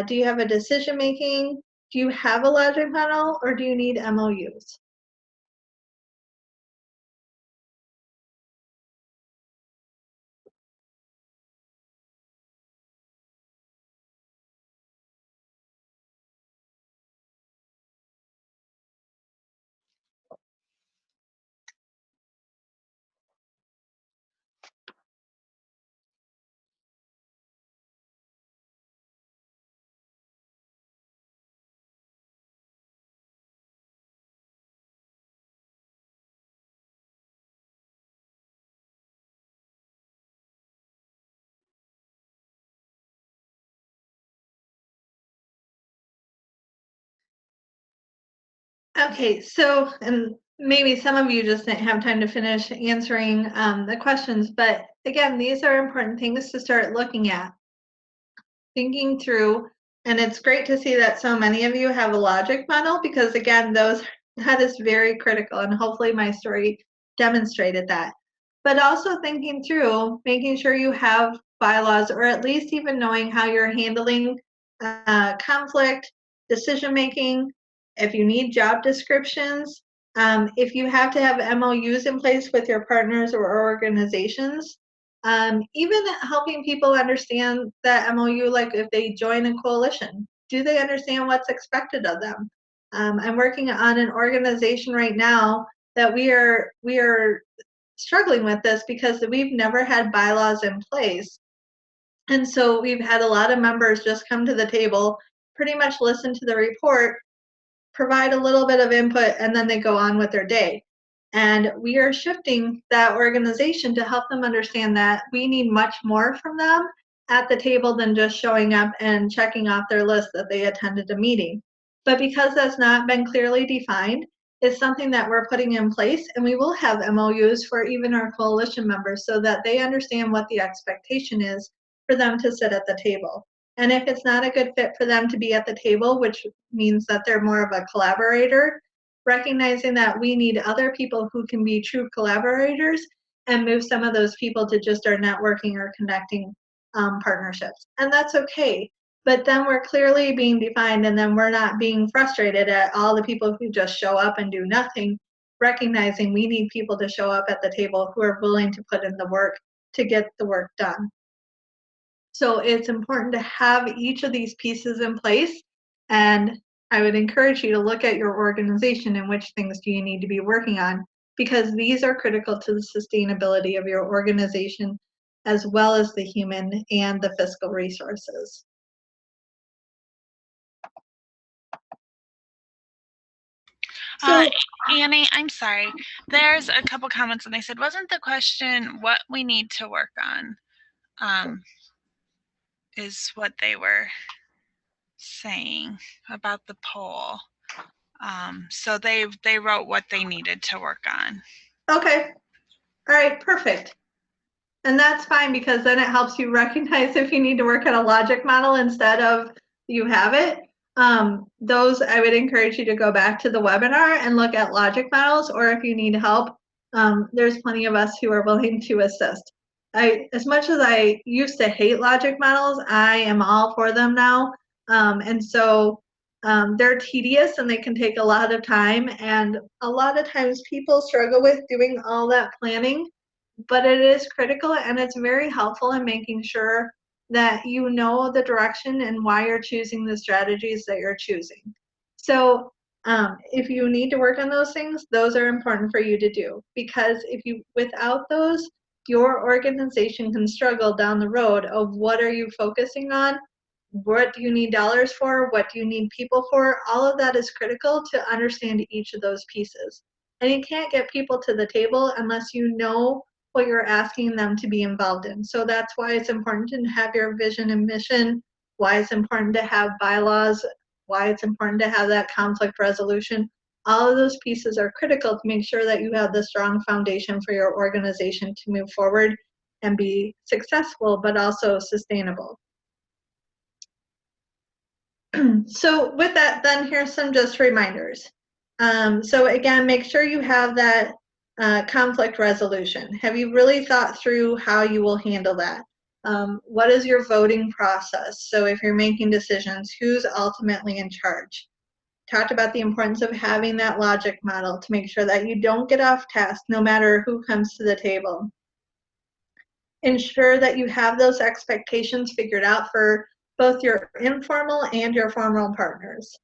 Do you have a decision making? Do you have a logic model, or do you need MOUs? Okay, so, and maybe some of you just didn't have time to finish answering the questions, but again, these are important things to start looking at, thinking through, and it's great to see that so many of you have a logic model, because again, that is very critical, and hopefully my story demonstrated that. But also thinking through, making sure you have bylaws, or at least even knowing how you're handling conflict, decision making, if you need job descriptions, if you have to have MOUs in place with your partners or organizations, even helping people understand that MOU, like if they join a coalition, do they understand what's expected of them? I'm working on an organization right now that we are struggling with this because we've never had bylaws in place. And so we've had a lot of members just come to the table, pretty much listen to the report, provide a little bit of input, and then they go on with their day. And we are shifting that organization to help them understand that we need much more from them at the table than just showing up and checking off their list that they attended a meeting. But because that's not been clearly defined, it's something that we're putting in place, and we will have MOUs for even our coalition members so that they understand what the expectation is for them to sit at the table. And if it's not a good fit for them to be at the table, which means that they're more of a collaborator, recognizing that we need other people who can be true collaborators and move some of those people to just our networking or connecting partnerships. And that's okay. But then we're clearly being defined, and then we're not being frustrated at all the people who just show up and do nothing, recognizing we need people to show up at the table who are willing to put in the work to get the work done. So it's important to have each of these pieces in place, and I would encourage you to look at your organization and which things do you need to be working on because these are critical to the sustainability of your organization as well as the human and the fiscal resources. So, Annie, I'm sorry. There's a couple comments, and they said, wasn't the question what we need to work on? Is what they were saying about the poll. So they wrote what they needed to work on. okay. All right, perfect. And that's fine, because then it helps you recognize if you need to work on a logic model instead of you have it. Those, I would encourage you to go back to the webinar and look at logic models, or if you need help, there's plenty of us who are willing to assist. As much as I used to hate logic models, I am all for them now. And so they're tedious and they can take a lot of time. And a lot of times people struggle with doing all that planning, but it is critical and it's very helpful in making sure that you know the direction and why you're choosing the strategies that you're choosing. So if you need to work on those things, those are important for you to do, because without those, your organization can struggle down the road of what are you focusing on, what do you need dollars for, what do you need people for. All of that is critical to understand each of those pieces. And you can't get people to the table unless you know what you're asking them to be involved in. So that's why it's important to have your vision and mission, why it's important to have bylaws, why it's important to have that conflict resolution. All of those pieces are critical to make sure that you have the strong foundation for your organization to move forward and be successful, but also sustainable. So with that, then here's some just reminders. So again, make sure you have that conflict resolution. Have you really thought through how you will handle that? What is your voting process? So if you're making decisions, who's ultimately in charge? Talked about the importance of having that logic model to make sure that you don't get off task no matter who comes to the table. Ensure that you have those expectations figured out for both your informal and your formal partners.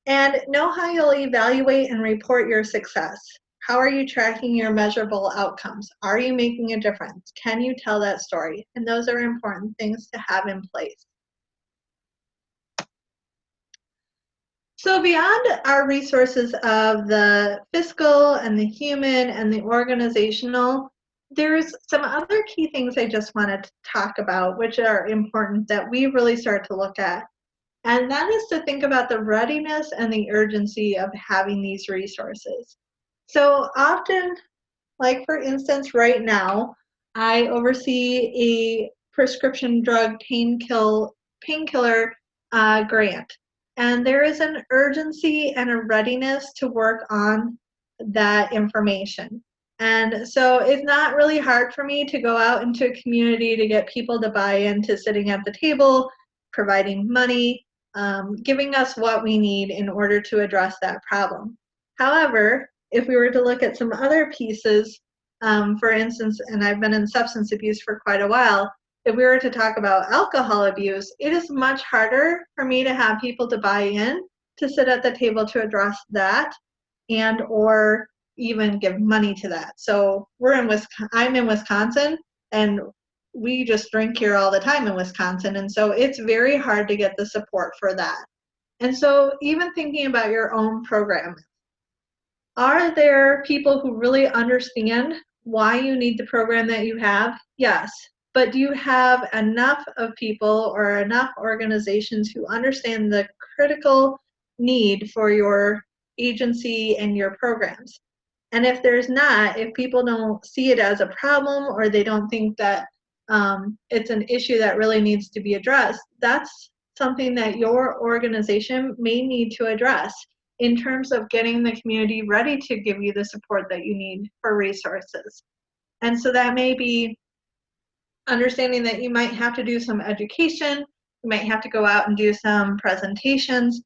And know how you'll evaluate and report your success. How are you tracking your measurable outcomes? Are you making a difference? Can you tell that story? And those are important things to have in place. So beyond our resources of the fiscal and the human and the organizational, there's some other key things I just wanted to talk about, which are important that we really start to look at. And that is to think about the readiness and the urgency of having these resources. So often, like for instance, right now, I oversee a prescription drug painkiller grant. And there is an urgency and a readiness to work on that information. And so it's not really hard for me to go out into a community to get people to buy into sitting at the table, providing money, giving us what we need in order to address that problem. However, if we were to look at some other pieces, for instance, and I've been in substance abuse for quite a while, if we were to talk about alcohol abuse, it is much harder for me to have people to buy in to sit at the table to address that and or even give money to that. So I'm in Wisconsin, and we just drink here all the time in Wisconsin, and so it's very hard to get the support for that. And so even thinking about your own program, are there people who really understand why you need the program that you have? Yes. But do you have enough of people or enough organizations who understand the critical need for your agency and your programs? And if there's not, if people don't see it as a problem or they don't think that it's an issue that really needs to be addressed, that's something that your organization may need to address in terms of getting the community ready to give you the support that you need for resources. And so that may be understanding that you might have to do some education, you might have to go out and do some presentations,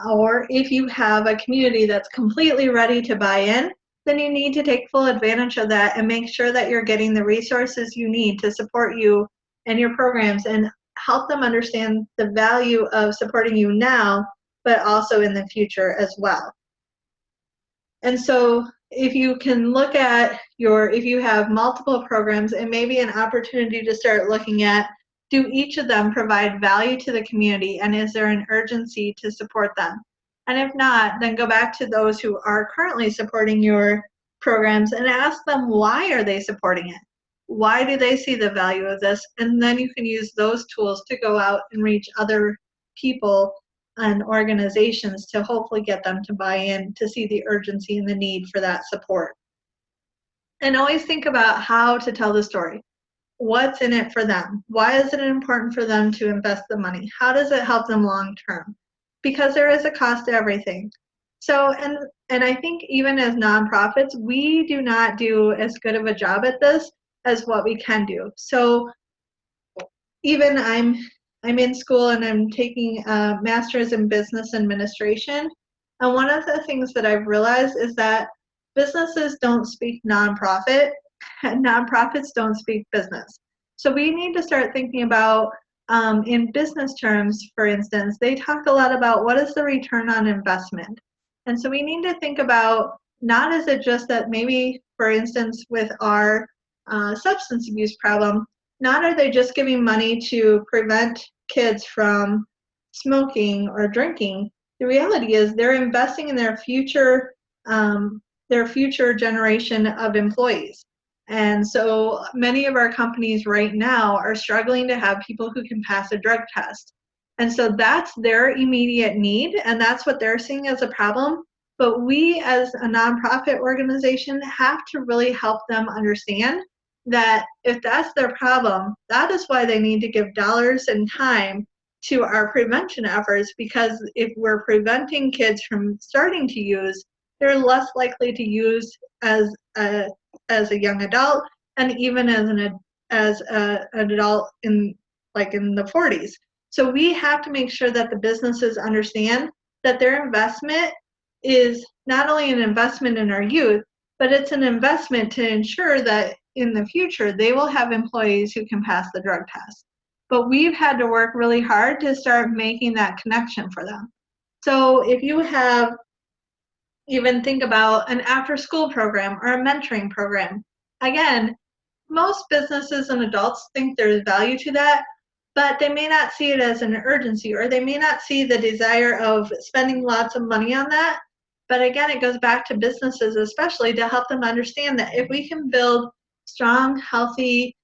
or if you have a community that's completely ready to buy in, then you need to take full advantage of that and make sure that you're getting the resources you need to support you and your programs and help them understand the value of supporting you now, but also in the future as well. And so if you can look at if you have multiple programs, it may be an opportunity to start looking at, do each of them provide value to the community, and is there an urgency to support them? And if not, then go back to those who are currently supporting your programs and ask them, why are they supporting it? Why do they see the value of this? And then you can use those tools to go out and reach other people and organizations to hopefully get them to buy in, to see the urgency and the need for that support. And always think about how to tell the story. What's in it for them? Why is it important for them to invest the money? How does it help them long term? Because there is a cost to everything. So, and I think even as nonprofits, we do not do as good of a job at this as what we can do. So even I'm in school and I'm taking a master's in business administration. And one of the things that I've realized is that businesses don't speak nonprofit and nonprofits don't speak business. So we need to start thinking about, in business terms, for instance, they talk a lot about what is the return on investment. And so we need to think about, not is it just that maybe, for instance, with our substance abuse problem, not are they just giving money to prevent kids from smoking or drinking. The reality is they're investing in their future generation of employees. And so many of our companies right now are struggling to have people who can pass a drug test. And so that's their immediate need, and that's what they're seeing as a problem. But we as a nonprofit organization have to really help them understand that if that's their problem, that is why they need to give dollars and time to our prevention efforts, because if we're preventing kids from starting to use, they're less likely to use as a young adult, and even as an adult in the 40s. So we have to make sure that the businesses understand that their investment is not only an investment in our youth, but it's an investment to ensure that in the future they will have employees who can pass the drug test. But we've had to work really hard to start making that connection for them. So if you have, even think about an after-school program or a mentoring program. Again, most businesses and adults think there's value to that, but they may not see it as an urgency, or they may not see the desire of spending lots of money on that. But again, it goes back to businesses especially, to help them understand that if we can build strong, healthy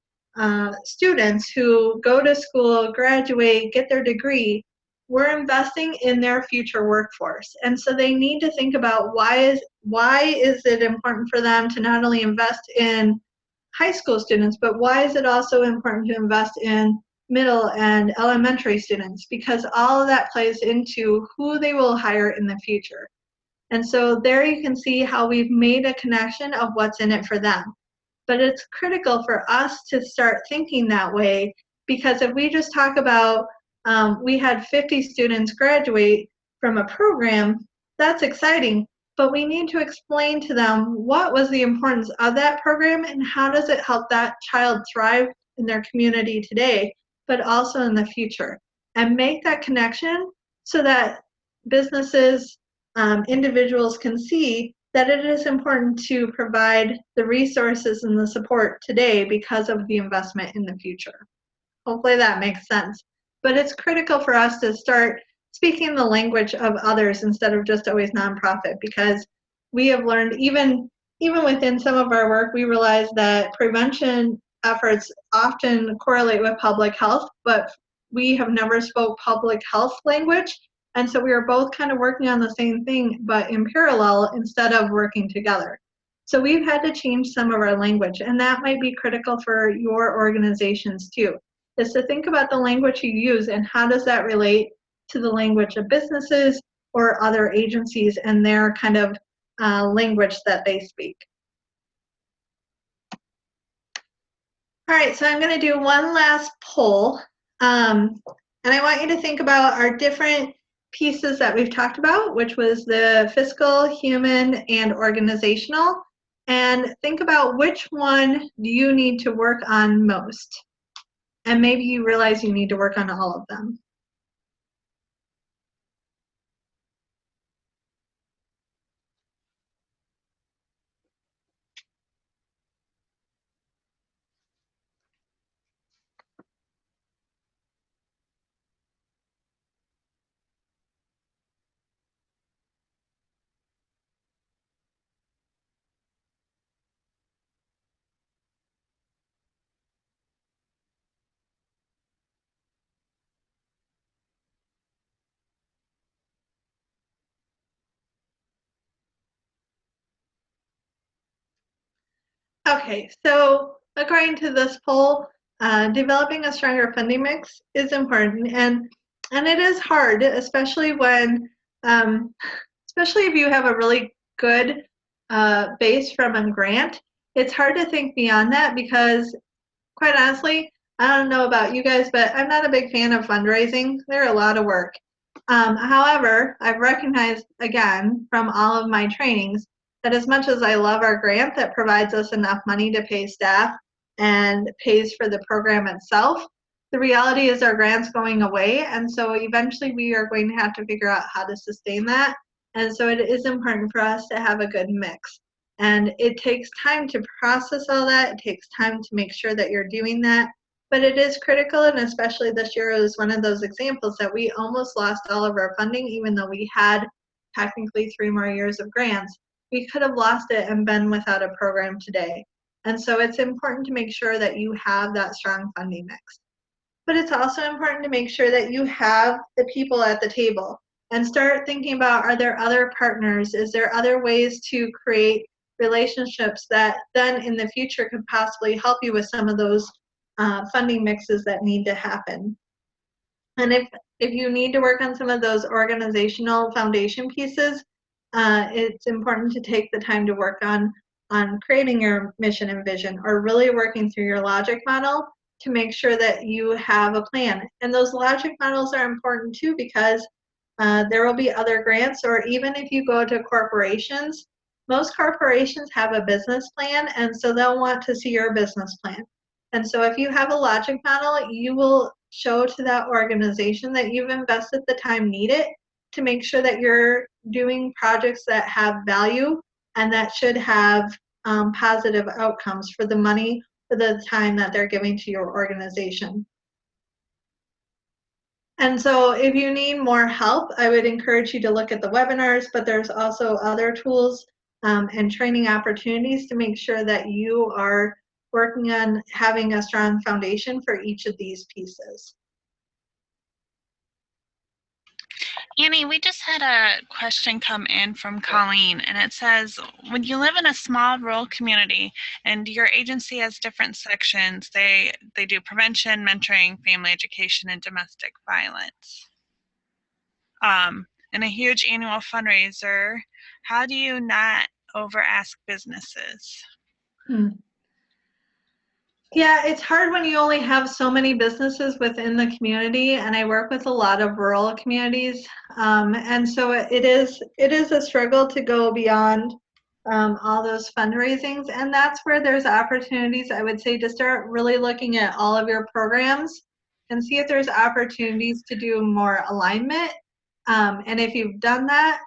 students who go to school, graduate, get their degree, we're investing in their future workforce. And so they need to think about, why is it important for them to not only invest in high school students, but why is it also important to invest in middle and elementary students? Because all of that plays into who they will hire in the future. And so there you can see how we've made a connection of what's in it for them. But it's critical for us to start thinking that way, because if we just talk about, we had 50 students graduate from a program, that's exciting, but we need to explain to them what was the importance of that program and how does it help that child thrive in their community today, but also in the future. And make that connection so that businesses, individuals can see that it is important to provide the resources and the support today because of the investment in the future. Hopefully that makes sense. But it's critical for us to start speaking the language of others instead of just always nonprofit, because we have learned, even within some of our work, we realize that prevention efforts often correlate with public health, but we have never spoke public health language. And so we are both kind of working on the same thing, but in parallel instead of working together. So we've had to change some of our language, and that might be critical for your organizations too, is to think about the language you use and how does that relate to the language of businesses or other agencies and their kind of language that they speak. All right, so I'm going to do one last poll, and I want you to think about our different pieces that we've talked about, which was the fiscal, human, and organizational, and think about which one do you need to work on most, and maybe you realize you need to work on all of them. Okay, so according to this poll, developing a stronger funding mix is important, and it is hard, especially when, um, especially if you have a really good base from a grant. It's hard to think beyond that because, quite honestly, I don't know about you guys, but I'm not a big fan of fundraising. They're a lot of work. However, I've recognized again from all of my trainings that as much as I love our grant that provides us enough money to pay staff and pays for the program itself, the reality is our grant's going away. And so eventually we are going to have to figure out how to sustain that. And so it is important for us to have a good mix. And it takes time to process all that. It takes time to make sure that you're doing that. But it is critical, and especially this year is one of those examples that we almost lost all of our funding, even though we had technically 3 more years of grants. We could have lost it and been without a program today. And so it's important to make sure that you have that strong funding mix. But it's also important to make sure that you have the people at the table and start thinking about, are there other partners? Is there other ways to create relationships that then in the future could possibly help you with some of those funding mixes that need to happen? And if you need to work on some of those organizational foundation pieces, it's important to take the time to work on creating your mission and vision, or really working through your logic model to make sure that you have a plan. And those logic models are important too, because there will be other grants, or even if you go to corporations, most corporations have a business plan, and so they'll want to see your business plan. And so if you have a logic model, you will show to that organization that you've invested the time needed to make sure that you're doing projects that have value and that should have positive outcomes for the money, for the time that they're giving to your organization. And so if you need more help, I would encourage you to look at the webinars, but there's also other tools and training opportunities to make sure that you are working on having a strong foundation for each of these pieces. Annie, we just had a question come in from Colleen, and it says, when you live in a small rural community and your agency has different sections, they do prevention, mentoring, family education, and domestic violence, and a huge annual fundraiser, how do you not over ask businesses? Yeah, it's hard when you only have so many businesses within the community, and I work with a lot of rural communities, and so it is a struggle to go beyond all those fundraisings, and that's where there's opportunities, I would say, to start really looking at all of your programs and see if there's opportunities to do more alignment. And if you've done that,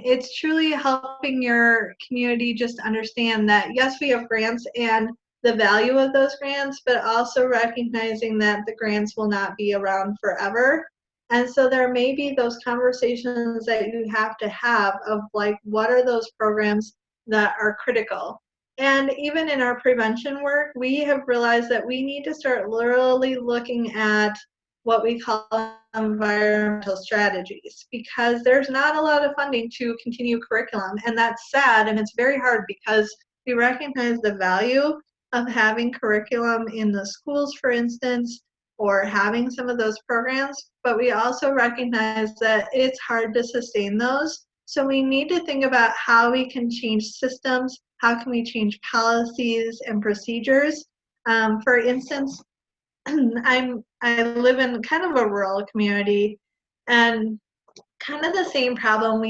it's truly helping your community just understand that, yes, we have grants and the value of those grants, but also recognizing that the grants will not be around forever. And so there may be those conversations that you have to have of like, what are those programs that are critical? And even in our prevention work, we have realized that we need to start literally looking at what we call environmental strategies, because there's not a lot of funding to continue curriculum. And that's sad, and it's very hard because we recognize the value of having curriculum in the schools, for instance, or having some of those programs, but we also recognize that it's hard to sustain those. So we need to think about how we can change systems, how can we change policies and procedures. For instance, I live in kind of a rural community, and kind of the same problem.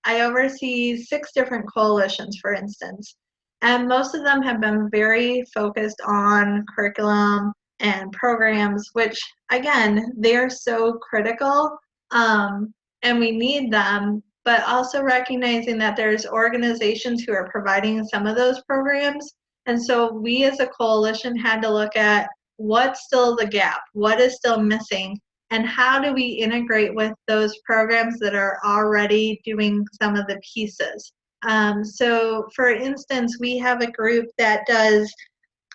I oversee 6 different coalitions, for instance, and most of them have been very focused on curriculum and programs, which again, they're so critical, and we need them, but also recognizing that there's organizations who are providing some of those programs. And so we as a coalition had to look at what's still the gap, what is still missing, and how do we integrate with those programs that are already doing some of the pieces. So for instance, we have a group that does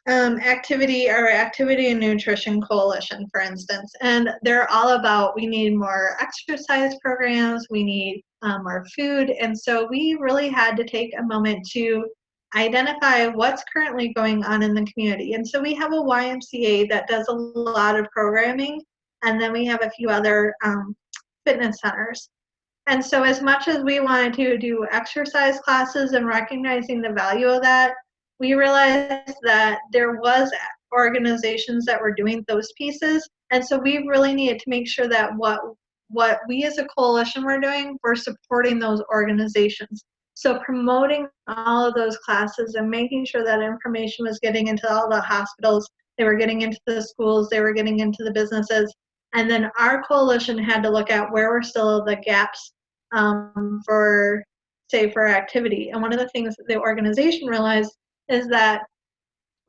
activity and nutrition coalition, for instance, and they're all about, we need more exercise programs, we need more food. And so we really had to take a moment to identify what's currently going on in the community. And so we have a YMCA that does a lot of programming, and then we have a few other fitness centers. And so as much as we wanted to do exercise classes and recognizing the value of that, we realized that there was organizations that were doing those pieces. And so we really needed to make sure that what we as a coalition were doing, we're supporting those organizations. So promoting all of those classes and making sure that information was getting into all the hospitals, they were getting into the schools, they were getting into the businesses. And then our coalition had to look at where were still the gaps for activity. And one of the things that the organization realized is that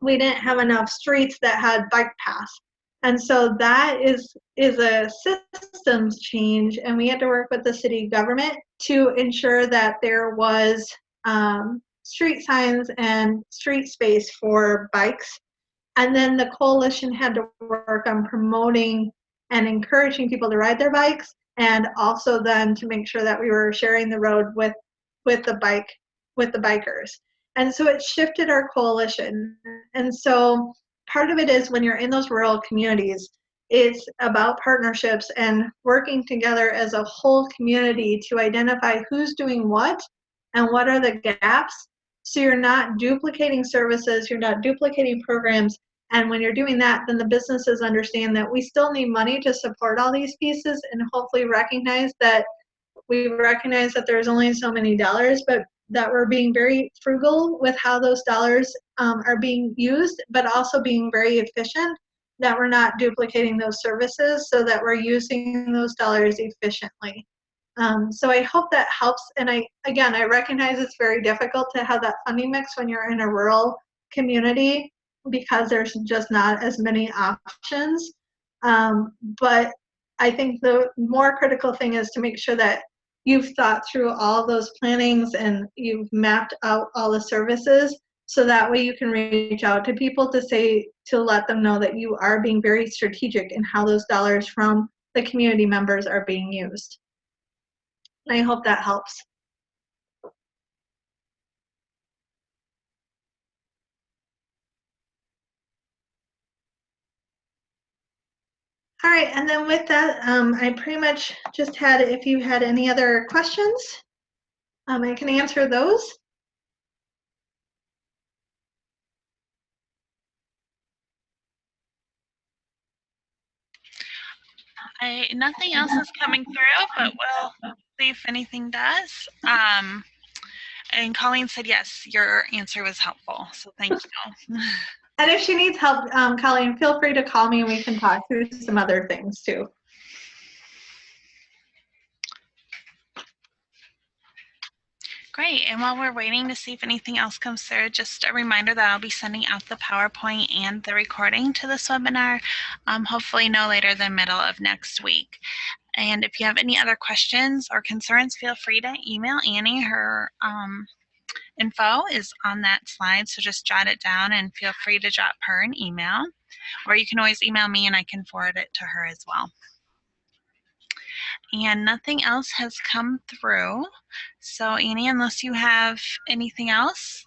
we didn't have enough streets that had bike paths. And so that is a systems change, and we had to work with the city government to ensure that there was street signs and street space for bikes. And then the coalition had to work on promoting and encouraging people to ride their bikes, and also then to make sure that we were sharing the road with the bikers. And so it shifted our coalition. And so part of it is when you're in those rural communities, it's about partnerships and working together as a whole community to identify who's doing what and what are the gaps. So you're not duplicating services, you're not duplicating programs. And when you're doing that, then the businesses understand that we still need money to support all these pieces, and hopefully recognize that there's only so many dollars, but that we're being very frugal with how those dollars are being used, but also being very efficient, that we're not duplicating those services, so that we're using those dollars efficiently. So I hope that helps. And I recognize it's very difficult to have that funding mix when you're in a rural community, because there's just not as many options. But I think the more critical thing is to make sure that you've thought through all those plannings and you've mapped out all the services, so that way you can reach out to people to let them know that you are being very strategic in how those dollars from the community members are being used. And I hope that helps. All right, and then with that, I pretty much just had, if you had any other questions, I can answer those. Nothing else is coming through, but we'll see if anything does. And Colleen said, yes, your answer was helpful, so thank you. And if she needs help, Colleen, feel free to call me and we can talk through some other things too. Great, and while we're waiting to see if anything else comes through, just a reminder that I'll be sending out the PowerPoint and the recording to this webinar, hopefully no later than middle of next week. And if you have any other questions or concerns, feel free to email Annie. Her info is on that slide, so just jot it down and feel free to drop her an email. Or you can always email me and I can forward it to her as well. And nothing else has come through. So Annie, unless you have anything else?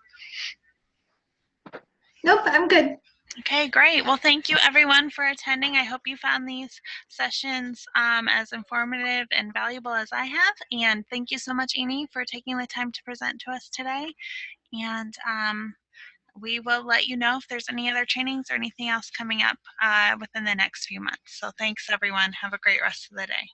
Nope, I'm good. Okay, great. Well, thank you everyone for attending. I hope you found these sessions as informative and valuable as I have. And thank you so much, Annie, for taking the time to present to us today. And we will let you know if there's any other trainings or anything else coming up within the next few months. So thanks everyone. Have a great rest of the day.